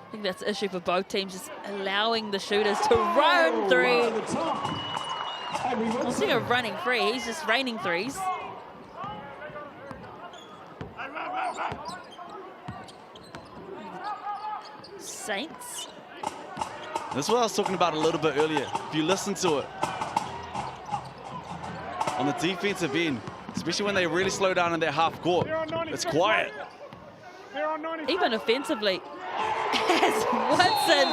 I think that's the issue for both teams, just allowing the shooters to run through. Instead of running free, he's just raining threes. Saints. This is what I was talking about a little bit earlier. If you listen to it, on the defensive end, especially when they really slow down in their half court, it's quiet. Even offensively, as Woodson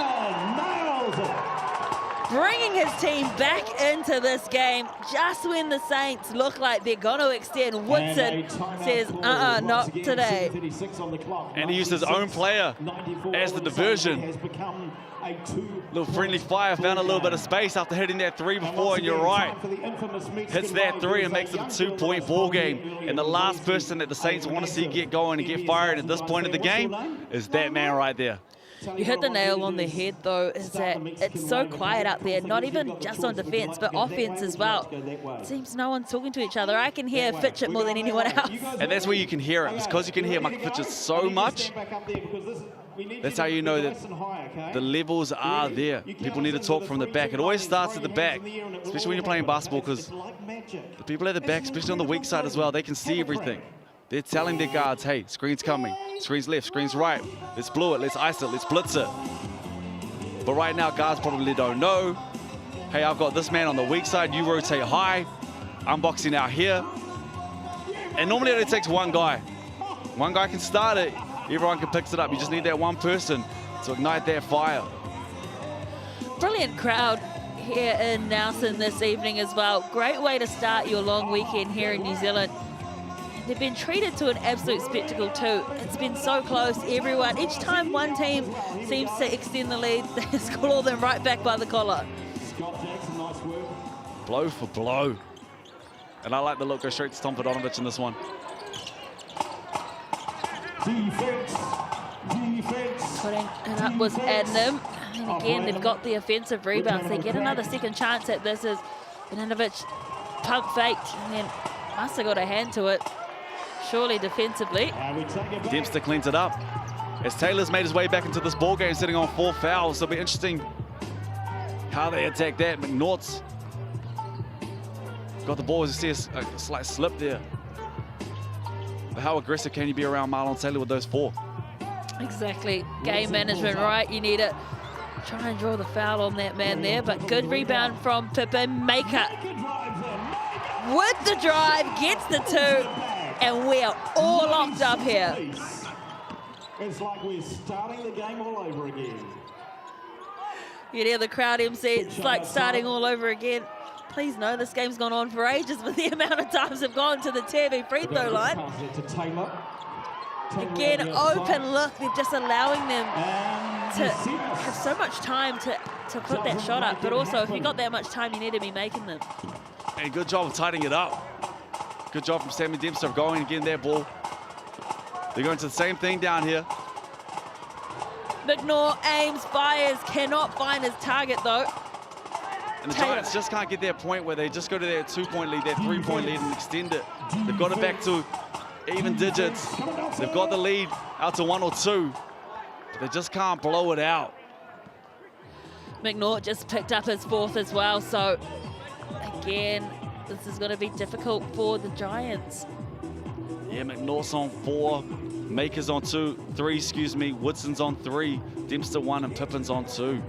bringing his team back into this game just when the Saints look like they're going to extend. Woodson says, not today. And he used his own player as the diversion. Little friendly fire, found a little bit of space after hitting that 3 before, and you're right. Hits that 3 and makes it a 2-point ball game. And the last person that the Saints want to see get going and get fired at this point of the game is that man right there. You hit the nail on the head, though, is that it's so quiet out there, not even just on defense, but offense as well. It seems no one's talking to each other. I can hear Fitchett more than anyone else. And that's where you can hear it. It's because you can hear Michael Fitchett so much. That's how you know that the levels are there. People need to talk from the back. It always starts at the back, especially when you're playing basketball, because the people at the back, especially on the weak side as well, they can see everything. They're telling their guards, hey, screen's coming, screen's left, screen's right. Let's blue it, let's ice it, let's blitz it. But right now, guards probably don't know. Hey, I've got this man on the weak side, you rotate high. I'm boxing out here. And normally it only takes one guy. One guy can start it, everyone can pick it up. You just need that one person to ignite that fire. Brilliant crowd here in Nelson this evening as well. Great way to start your long weekend here in New Zealand. They've been treated to an absolute spectacle too. It's been so close, everyone. Each time one team seems to extend the lead, they just claw them right back by the collar. Scott Jackson, nice work. Blow for blow. And I like the look, go straight to Tom Podonovic in this one. Defense. Defense. Putting it up was Adnam. And again, they've got the offensive rebounds. They get another second chance at this as Podonovic pump faked and then must have got a hand to it. Surely defensively. Dempster cleans it up. As Taylor's made his way back into this ball game, sitting on 4 fouls. It'll be interesting how they attack that. McNaught's got the ball, as you see a slight slip there. But how aggressive can you be around Marlon Taylor with those 4? Exactly. Game management, right? You need to try and draw the foul on that man there, but good rebound from Pippin. Maker with the drive, gets the 2, and we are all locked up here. It's like we're starting the game all over again. You hear the crowd MC, it's like starting all over again. Please know this game's gone on for ages, but the amount of times they've gone to the TV free throw line. Again, open look. They're just allowing them to have so much time to put that shot up. But also, if you've got that much time, you need to be making them. And good job of tightening it up. Good job from Sammy Dempster of going and getting their ball. They're going to the same thing down here. McNaught aims, fires, cannot find his target though. And the Giants just can't get their point where they just go to their 2-point lead, their 3-point lead and extend it. They've got it back to even digits. They've got the lead out to 1 or 2, but they just can't blow it out. McNaught just picked up his 4th as well, so again, this is going to be difficult for the Giants. Yeah, McNaught's on 4, Maker's on 3, excuse me, Woodson's on 3, Dempster 1 and Pippin's on 2.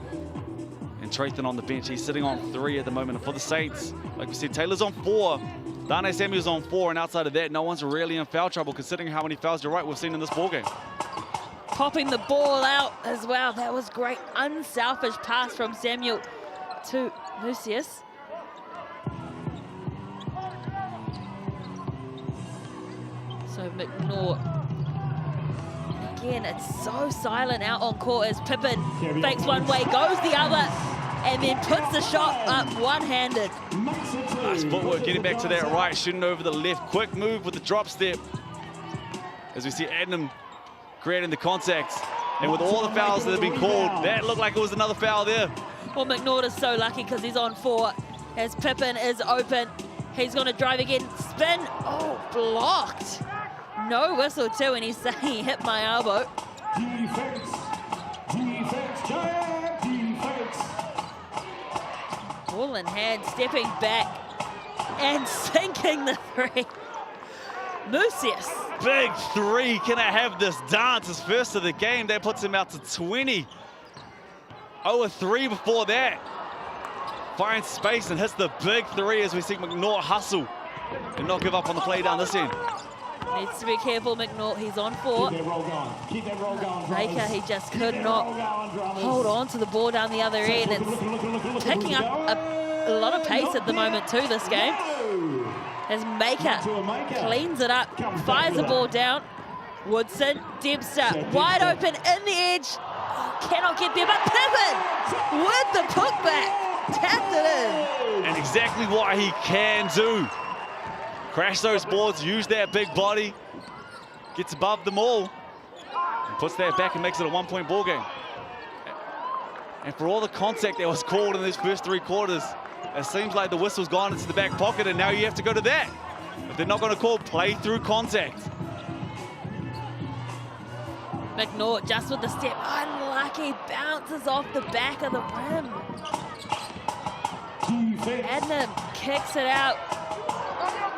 And Trathan on the bench, he's sitting on 3 at the moment. And for the Saints, like we said, Taylor's on 4, Darnay Samuel's on 4, and outside of that, no one's really in foul trouble considering how many fouls, you're right, we've seen in this ballgame. Popping the ball out as well. That was great, unselfish pass from Samuel to Lucius. So McNaught. Again, it's so silent out on court as Pippin fakes one way, goes the other, and then puts the shot up one-handed. Nice footwork, getting back to that right, shooting over the left. Quick move with the drop step. As we see Adnam creating the contact. And with all the fouls that have been called, that looked like it was another foul there. Well, McNaught is so lucky because he's on 4 as Pippin is open. He's going to drive again, spin, oh, blocked. No whistle too, and he's saying he hit my elbow. Defense. Defense. Giant defense. Ball in hand, stepping back and sinking the 3. Lucius. Big 3, can I have this dance? His first of the game, that puts him out to 20. 0-3 before that. Finds space and hits the big 3 as we see McNaught hustle and not give up on the play down this end. Needs to be careful, McNaught. He's on 4. Keep that roll going. Keep that roll going, Maker, he just could not hold on to the ball down the other end. It's picking up a lot of pace at the moment too, this game. As Maker cleans it up, fires the ball down. Woodson, Dempster, wide open in the edge. Oh, cannot get there, but Pippin with the putback, tapped it in. And exactly what he can do. Crash those boards, use that big body, gets above them all, and puts that back and makes it a 1-point ball game. And for all the contact that was called in these first 3 quarters, it seems like the whistle's gone into the back pocket, and now you have to go to that. If they're not going to call play through contact. McNaught just with the step, unlucky, bounces off the back of the rim. Adnam kicks it out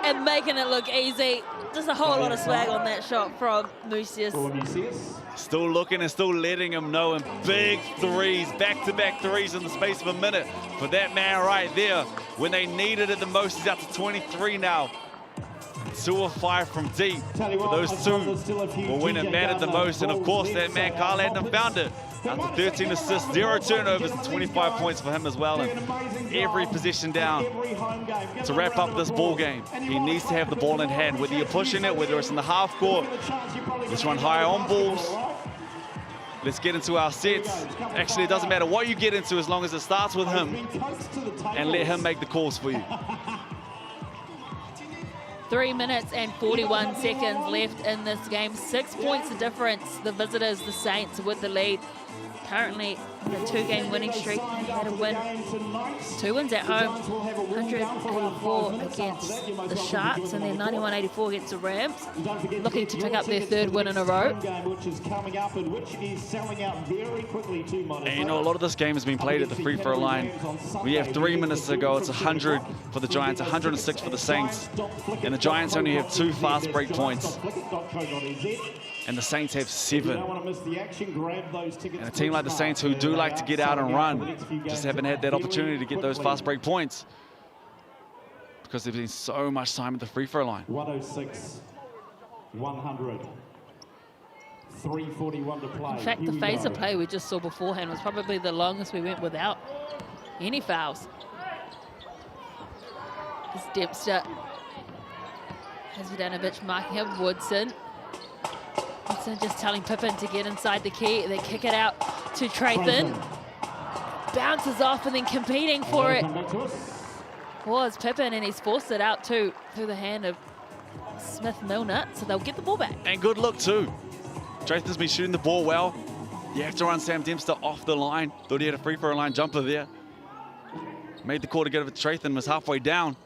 and making it look easy. Just a whole lot of swag on that shot from Lucius. Still looking and still letting him know, and big 3s, back-to-back 3s in the space of a minute for that man right there. When they needed it the most, he's out to 23 now. 2 of 5 from deep. For those 2 were when it mattered the most. And of course, that man Carl Adnam found it. After 13 assists, 0 turnovers, 25 points for him as well. And every possession down to wrap up this ball game. He needs to have the ball in hand, whether you're pushing it, whether it's in the half court. Let's run high on balls. Let's get into our sets. Actually, it doesn't matter what you get into as long as it starts with him and let him make the calls for you. 3 minutes and 41 seconds left in this game. 6 points of difference. The visitors, the Saints, with the lead. Currently in a 2-game winning streak. They had a win. 2 wins at home. 184 against the Sharks and then 91-84 against the Rams. Looking to pick up their 3rd win in a row. And you know, a lot of this game has been played at the free throw line. We have 3 minutes to go. It's 100 for the Giants, 106 for the Saints. And the Giants only have 2 fast break points. And the Saints have 7. And a team like the Saints, who do like to get out and run, just haven't had that opportunity to get those fast break points because there's been so much time at the free throw line. 106, 100, 3:41 to play. In fact, the phase of play we just saw beforehand was probably the longest we went without any fouls. This Dempster has Vidanovic marking him. Woodson just telling Pippen to get inside the key. They kick it out to Trathan. Bounces off and then competing for it was Pippen, and he's forced it out too through the hand of Smith-Milner, so they'll get the ball back. And good look too. Trathan's been shooting the ball well. You have to run Sam Dempster off the line. Thought he had a free throw line jumper there. Made the call to get it to Trathan, was halfway down.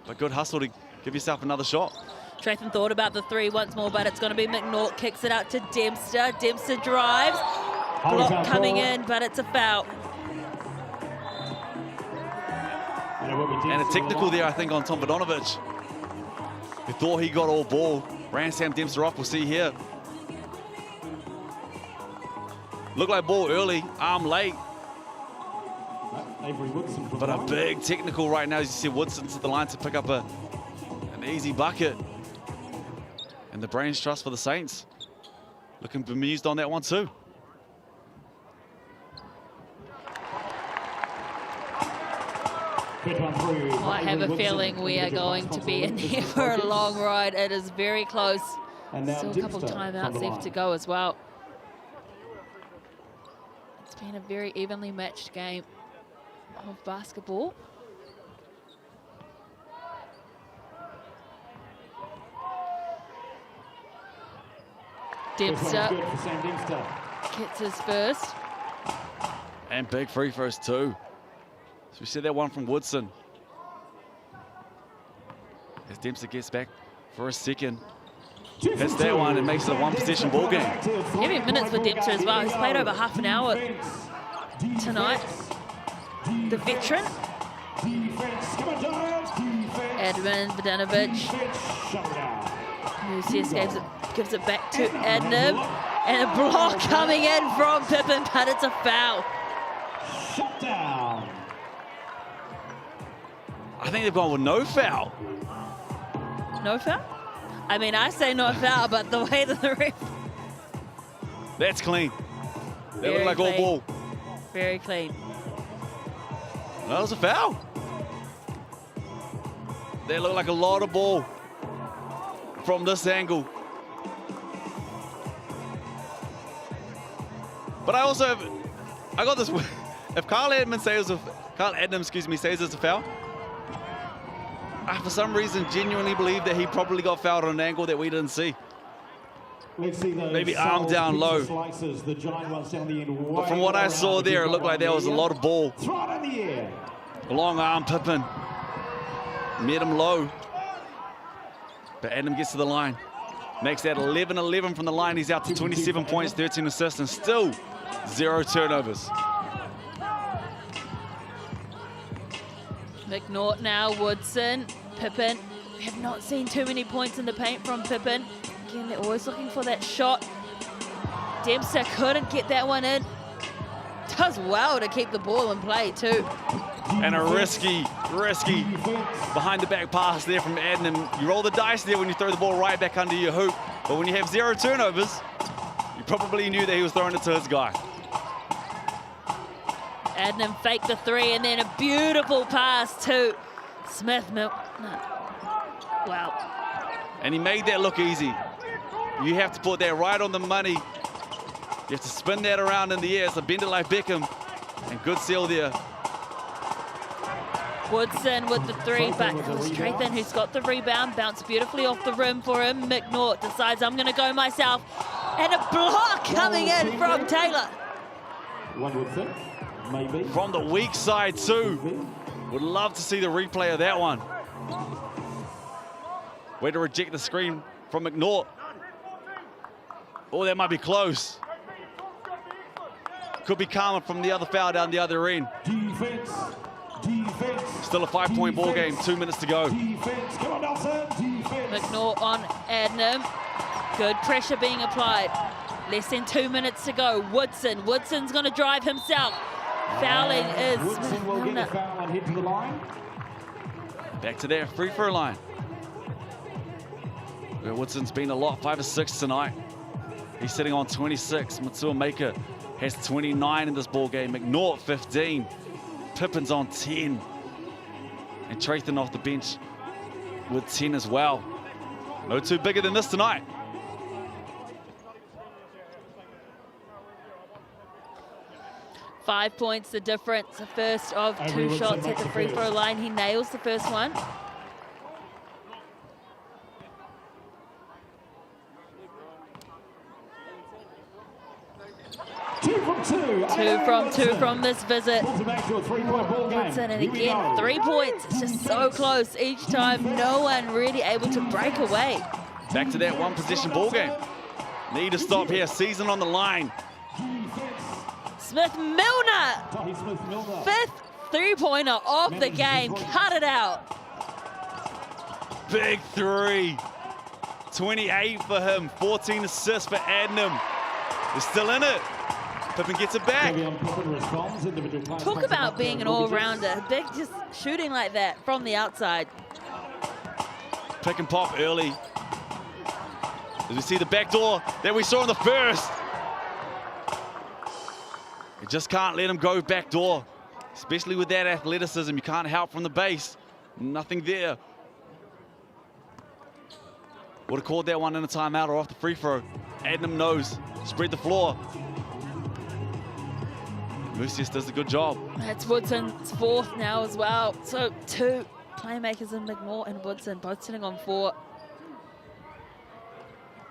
But good hustle to give yourself another shot. Trathan thought about the 3 once more, but it's going to be McNaught. Kicks it out to Dempster. Dempster drives. Block coming in, but it's a foul. And a technical there, I think, on Tom Vidanovic. He thought he got all ball. Ran Sam Dempster off, we'll see here. Looked like ball early, arm late. But a big technical right now, as you see Woodson to the line to pick up an easy bucket. And the brains trust for the Saints. Looking bemused on that one too. Well, I have a feeling we are going to be in here for a long ride. It is very close. Still a couple of timeouts left to go as well. It's been a very evenly matched game of basketball. Dempster gets his first. And big free throws too. So we see that one from Woodson. As Dempster gets back for a second. Hits that one and makes it a 1-possession ball game. Heavy minutes for Dempster as well. He's played over half an hour tonight. The veteran. Edmund Vidanovic. Lucius gives it back to Adnam. And a block coming in from Pippen, but it's a foul. Shut down. I think they've gone with no foul. No foul? I mean, I say no foul, but the way that the ref... That's clean. That Very looked like clean. all ball. Very clean. That was a foul. That looked like a lot of ball from this angle. But I got this. If Carl Adams says it's a foul, I for some reason genuinely believe that he probably got fouled on an angle that we didn't see. Maybe arm down low. But from what I saw there, it looked like there was a lot of ball. A long arm, Pippen. Met him low. But Adam gets to the line. Makes that 11-11 from the line. He's out to 27 points, 13 assists, and still 0 turnovers. McNaught now, Woodson, Pippen. We have not seen too many points in the paint from Pippen. Again, they're always looking for that shot. Dempster couldn't get that one in. Does well to keep the ball in play too. And a risky behind the back pass there from Adnam. You roll the dice there when you throw the ball right back under your hoop. But when you have 0 turnovers, you probably knew that he was throwing it to his guy. Adnam faked the three, and then a beautiful pass to Smith. Wow. And he made that look easy. You have to put that right on the money. You have to spin that around in the air. So bend it like Beckham. And good seal there. Woodson with the three, but it was Trayton who's got the rebound. Bounced beautifully off the rim for him. McNaught decides, I'm going to go myself. And a block coming in from Taylor. Woodson, maybe. From the weak side too. Would love to see the replay of that one. Way to reject the screen from McNaught. Oh, that might be close. Could be Karma from the other foul down the other end. Defense. Still a 5-point ball game, 2 minutes to go. Defense. Come on, Nelson. Defense. McNaught on Adnam. Good pressure being applied. Less than 2 minutes to go. Woodson's going to drive himself. Fouling is Woodson will get a foul and head to the line. Back to their free throw line. Where Woodson's been a lot, 5 of 6 tonight. He's sitting on 26. Matua Maker has 29 in this ball game. McNaught 15. Pippin's on 10. And Trayton off the bench with 10 as well. No two bigger than this tonight. .5 points the difference. The first of two shots at the free throw line. He nails the first one. Two from two from this visit. Woodson, and again, 3 points. It's just so close each time. No one really able to break away. Back to that one possession ball game. Need to stop here. Season on the line. Smith Milner. Fifth three-pointer of the game. Cut it out. Big three. 28 for him. 14 assists for Adnam. They're still in it. Pippin gets it back. Talk about being an all-rounder. Big just shooting like that from the outside. Pick and pop early. As we see the back door that we saw in the first. You just can't let him go back door. Especially with that athleticism. You can't help from the base. Nothing there. Would have called that one in a timeout or off the free throw. Adnam knows. Spread the floor. Mucius does a good job. That's Woodson's fourth now as well. So two playmakers in McNaught and Woodson, both sitting on 4.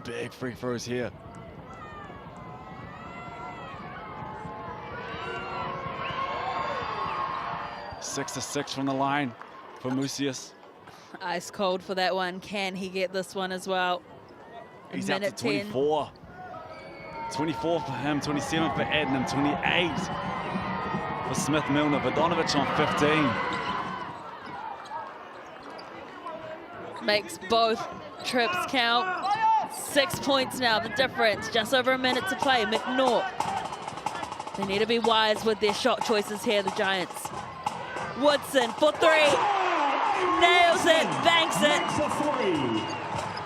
Big free throws here. Six to 6 from the line for Mucius. Ice cold for that one. Can he get this one as well? He's out to 24. 24 for him, 27 for Adnam, 28 for Smith Milner. Vodanovich on 15. Makes both trips count. 6 points now, the difference. Just over a minute to play. McNaught. They need to be wise with their shot choices here, the Giants. Woodson for 3. Nails it, banks it.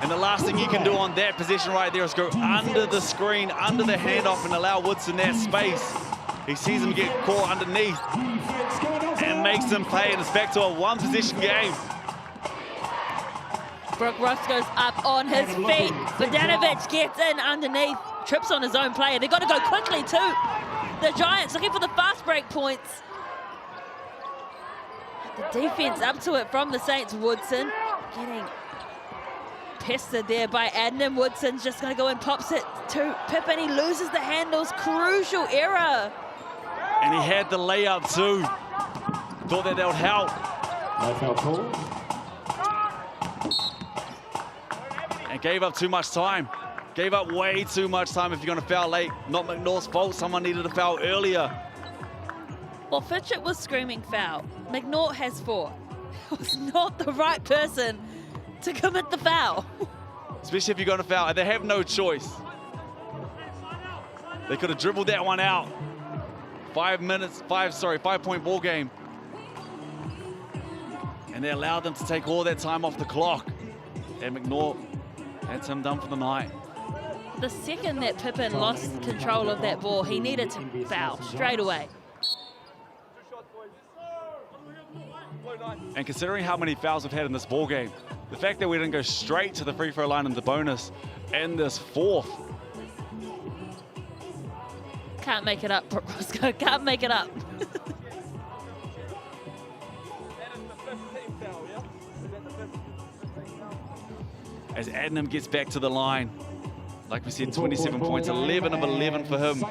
And the last thing you can do on that possession right there is go under the screen, under the handoff, and allow Woodson that space. He sees him get caught underneath and makes him pay, and it's back to a one-possession game. Brooke Ruffs goes up on his feet. Vodanovich gets in underneath, trips on his own player. They've got to go quickly too. The Giants looking for the fast break points. The defense up to it from the Saints. Woodson getting pestered there by Adnam. Woodson's just going to go and pops it to Pippin. He loses the handles. Crucial error. And he had the layup too. Thought that would help. No foul call. And gave up too much time. Gave up way too much time if you're going to foul late. Not McNaught's fault. Someone needed a foul earlier. Well, Fitchett was screaming foul. McNaught has 4. It was not the right person to commit the foul. Especially if you're going to foul. They have no choice. They could have dribbled that one out. 5-point ball game. And they allowed them to take all that time off the clock. And McNaught, that's him done for the night. The second that Pippin lost control of that ball, he needed to foul straight away. And considering how many fouls we've had in this ball game, the fact that we didn't go straight to the free throw line in the bonus in this fourth. Can't make it up, Brooke Roscoe. Can't make it up. As Adnam gets back to the line, like we said, 27 points, 11 of 11 for him.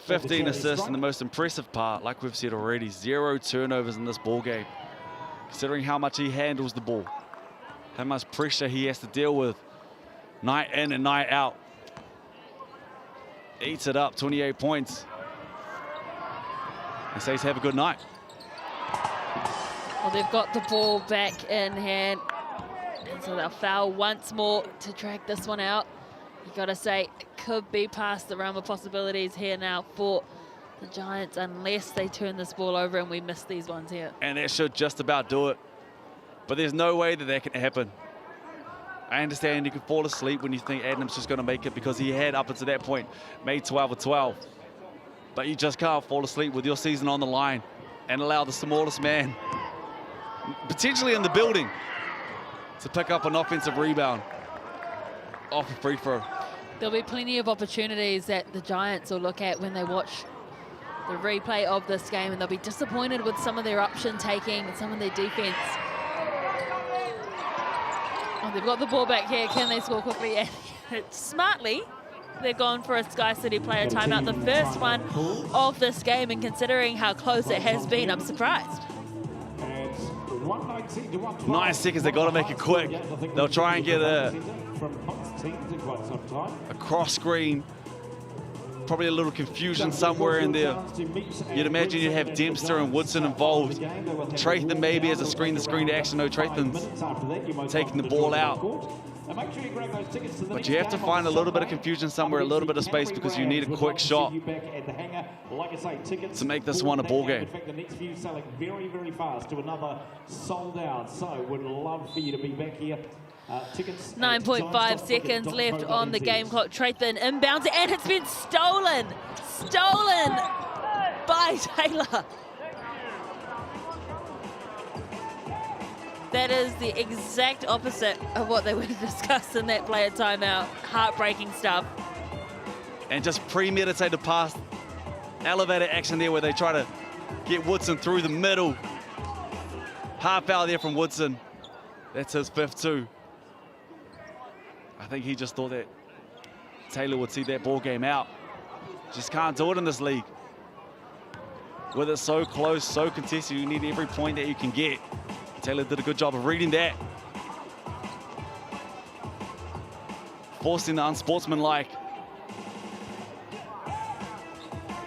15 assists, and the most impressive part, like we've said already, 0 turnovers in this ball game. Considering how much he handles the ball, how much pressure he has to deal with night in and night out. Eats it up, 28 points. And says have a good night. Well, they've got the ball back in hand. And so they'll foul once more to drag this one out. You got to say, it could be past the realm of possibilities here now for the Giants, unless they turn this ball over and we miss these ones here. And that should just about do it. But there's no way that that can happen. I understand you can fall asleep when you think Adnam's just going to make it, because he had, up until that point, made 12 of 12. But you just can't fall asleep with your season on the line and allow the smallest man, potentially in the building, to pick up an offensive rebound off a free throw. There'll be plenty of opportunities that the Giants will look at when they watch the replay of this game, and they'll be disappointed with some of their option taking and some of their defense. Oh, they've got the ball back here. Can they score quickly? And smartly, they've gone for a Sky City player timeout, the first one of this game, and considering how close it has been, I'm surprised. 9 seconds, they got to make it quick. They'll try and get a cross screen, probably a little confusion somewhere in there. You'd imagine you'd have Dempster and Woodson involved. Tratham maybe as a screen-to-screen action. No, Tratham's taking the ball out. But you have to find a little bit of confusion somewhere, a little bit of space, because you need a quick shot to make this one a ball game. The next few selling very, very fast to another sold out. So would love for you to be back here. 9.5 seconds left on the game clock. Tratham inbounds it, and it's been stolen. Stolen by Taylor. That is the exact opposite of what they would have discussed in that player timeout. Heartbreaking stuff. And just premeditated pass, elevator action there where they try to get Woodson through the middle. Hard foul there from Woodson. That's his fifth too. I think he just thought that Taylor would see that ball game out. Just can't do it in this league. With it so close, so contested, you need every point that you can get. Taylor did a good job of reading that. Forcing the unsportsmanlike.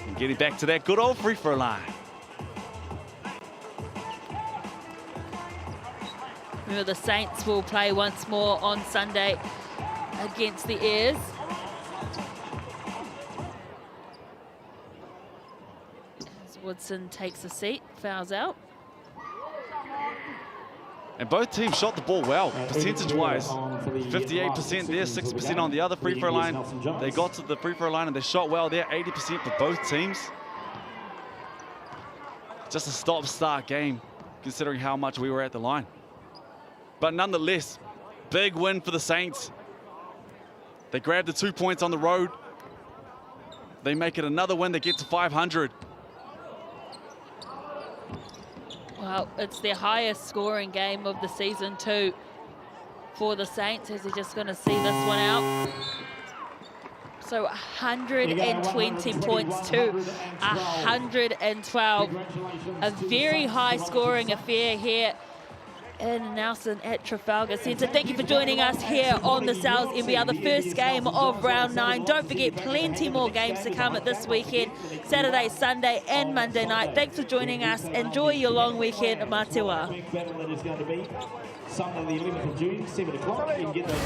And getting back to that good old free throw line. Remember, the Saints will play once more on Sunday against the Airs. As Woodson takes a seat, fouls out. And both teams shot the ball well, percentage-wise. 58% there, 60% on the other free throw line. They got to the free throw line and they shot well there, 80% for both teams. Just a stop-start game, considering how much we were at the line. But nonetheless, big win for the Saints. They grabbed the 2 points on the road. They make it another win, they get to 500. Well, it's their highest scoring game of the season too for the Saints, as they're just going to see this one out. So 120 points to 112. A very high scoring affair here in Nelson at Trafalgar Centre. Thank you for joining us here on the Sal's NBL, the first game of round 9. Don't forget, plenty more games to come at this weekend, Saturday, Sunday and Monday night. Thanks for joining us. Enjoy your long weekend. Mā te wā. Sunday the 11th of June, 7 o'clock. You can get those.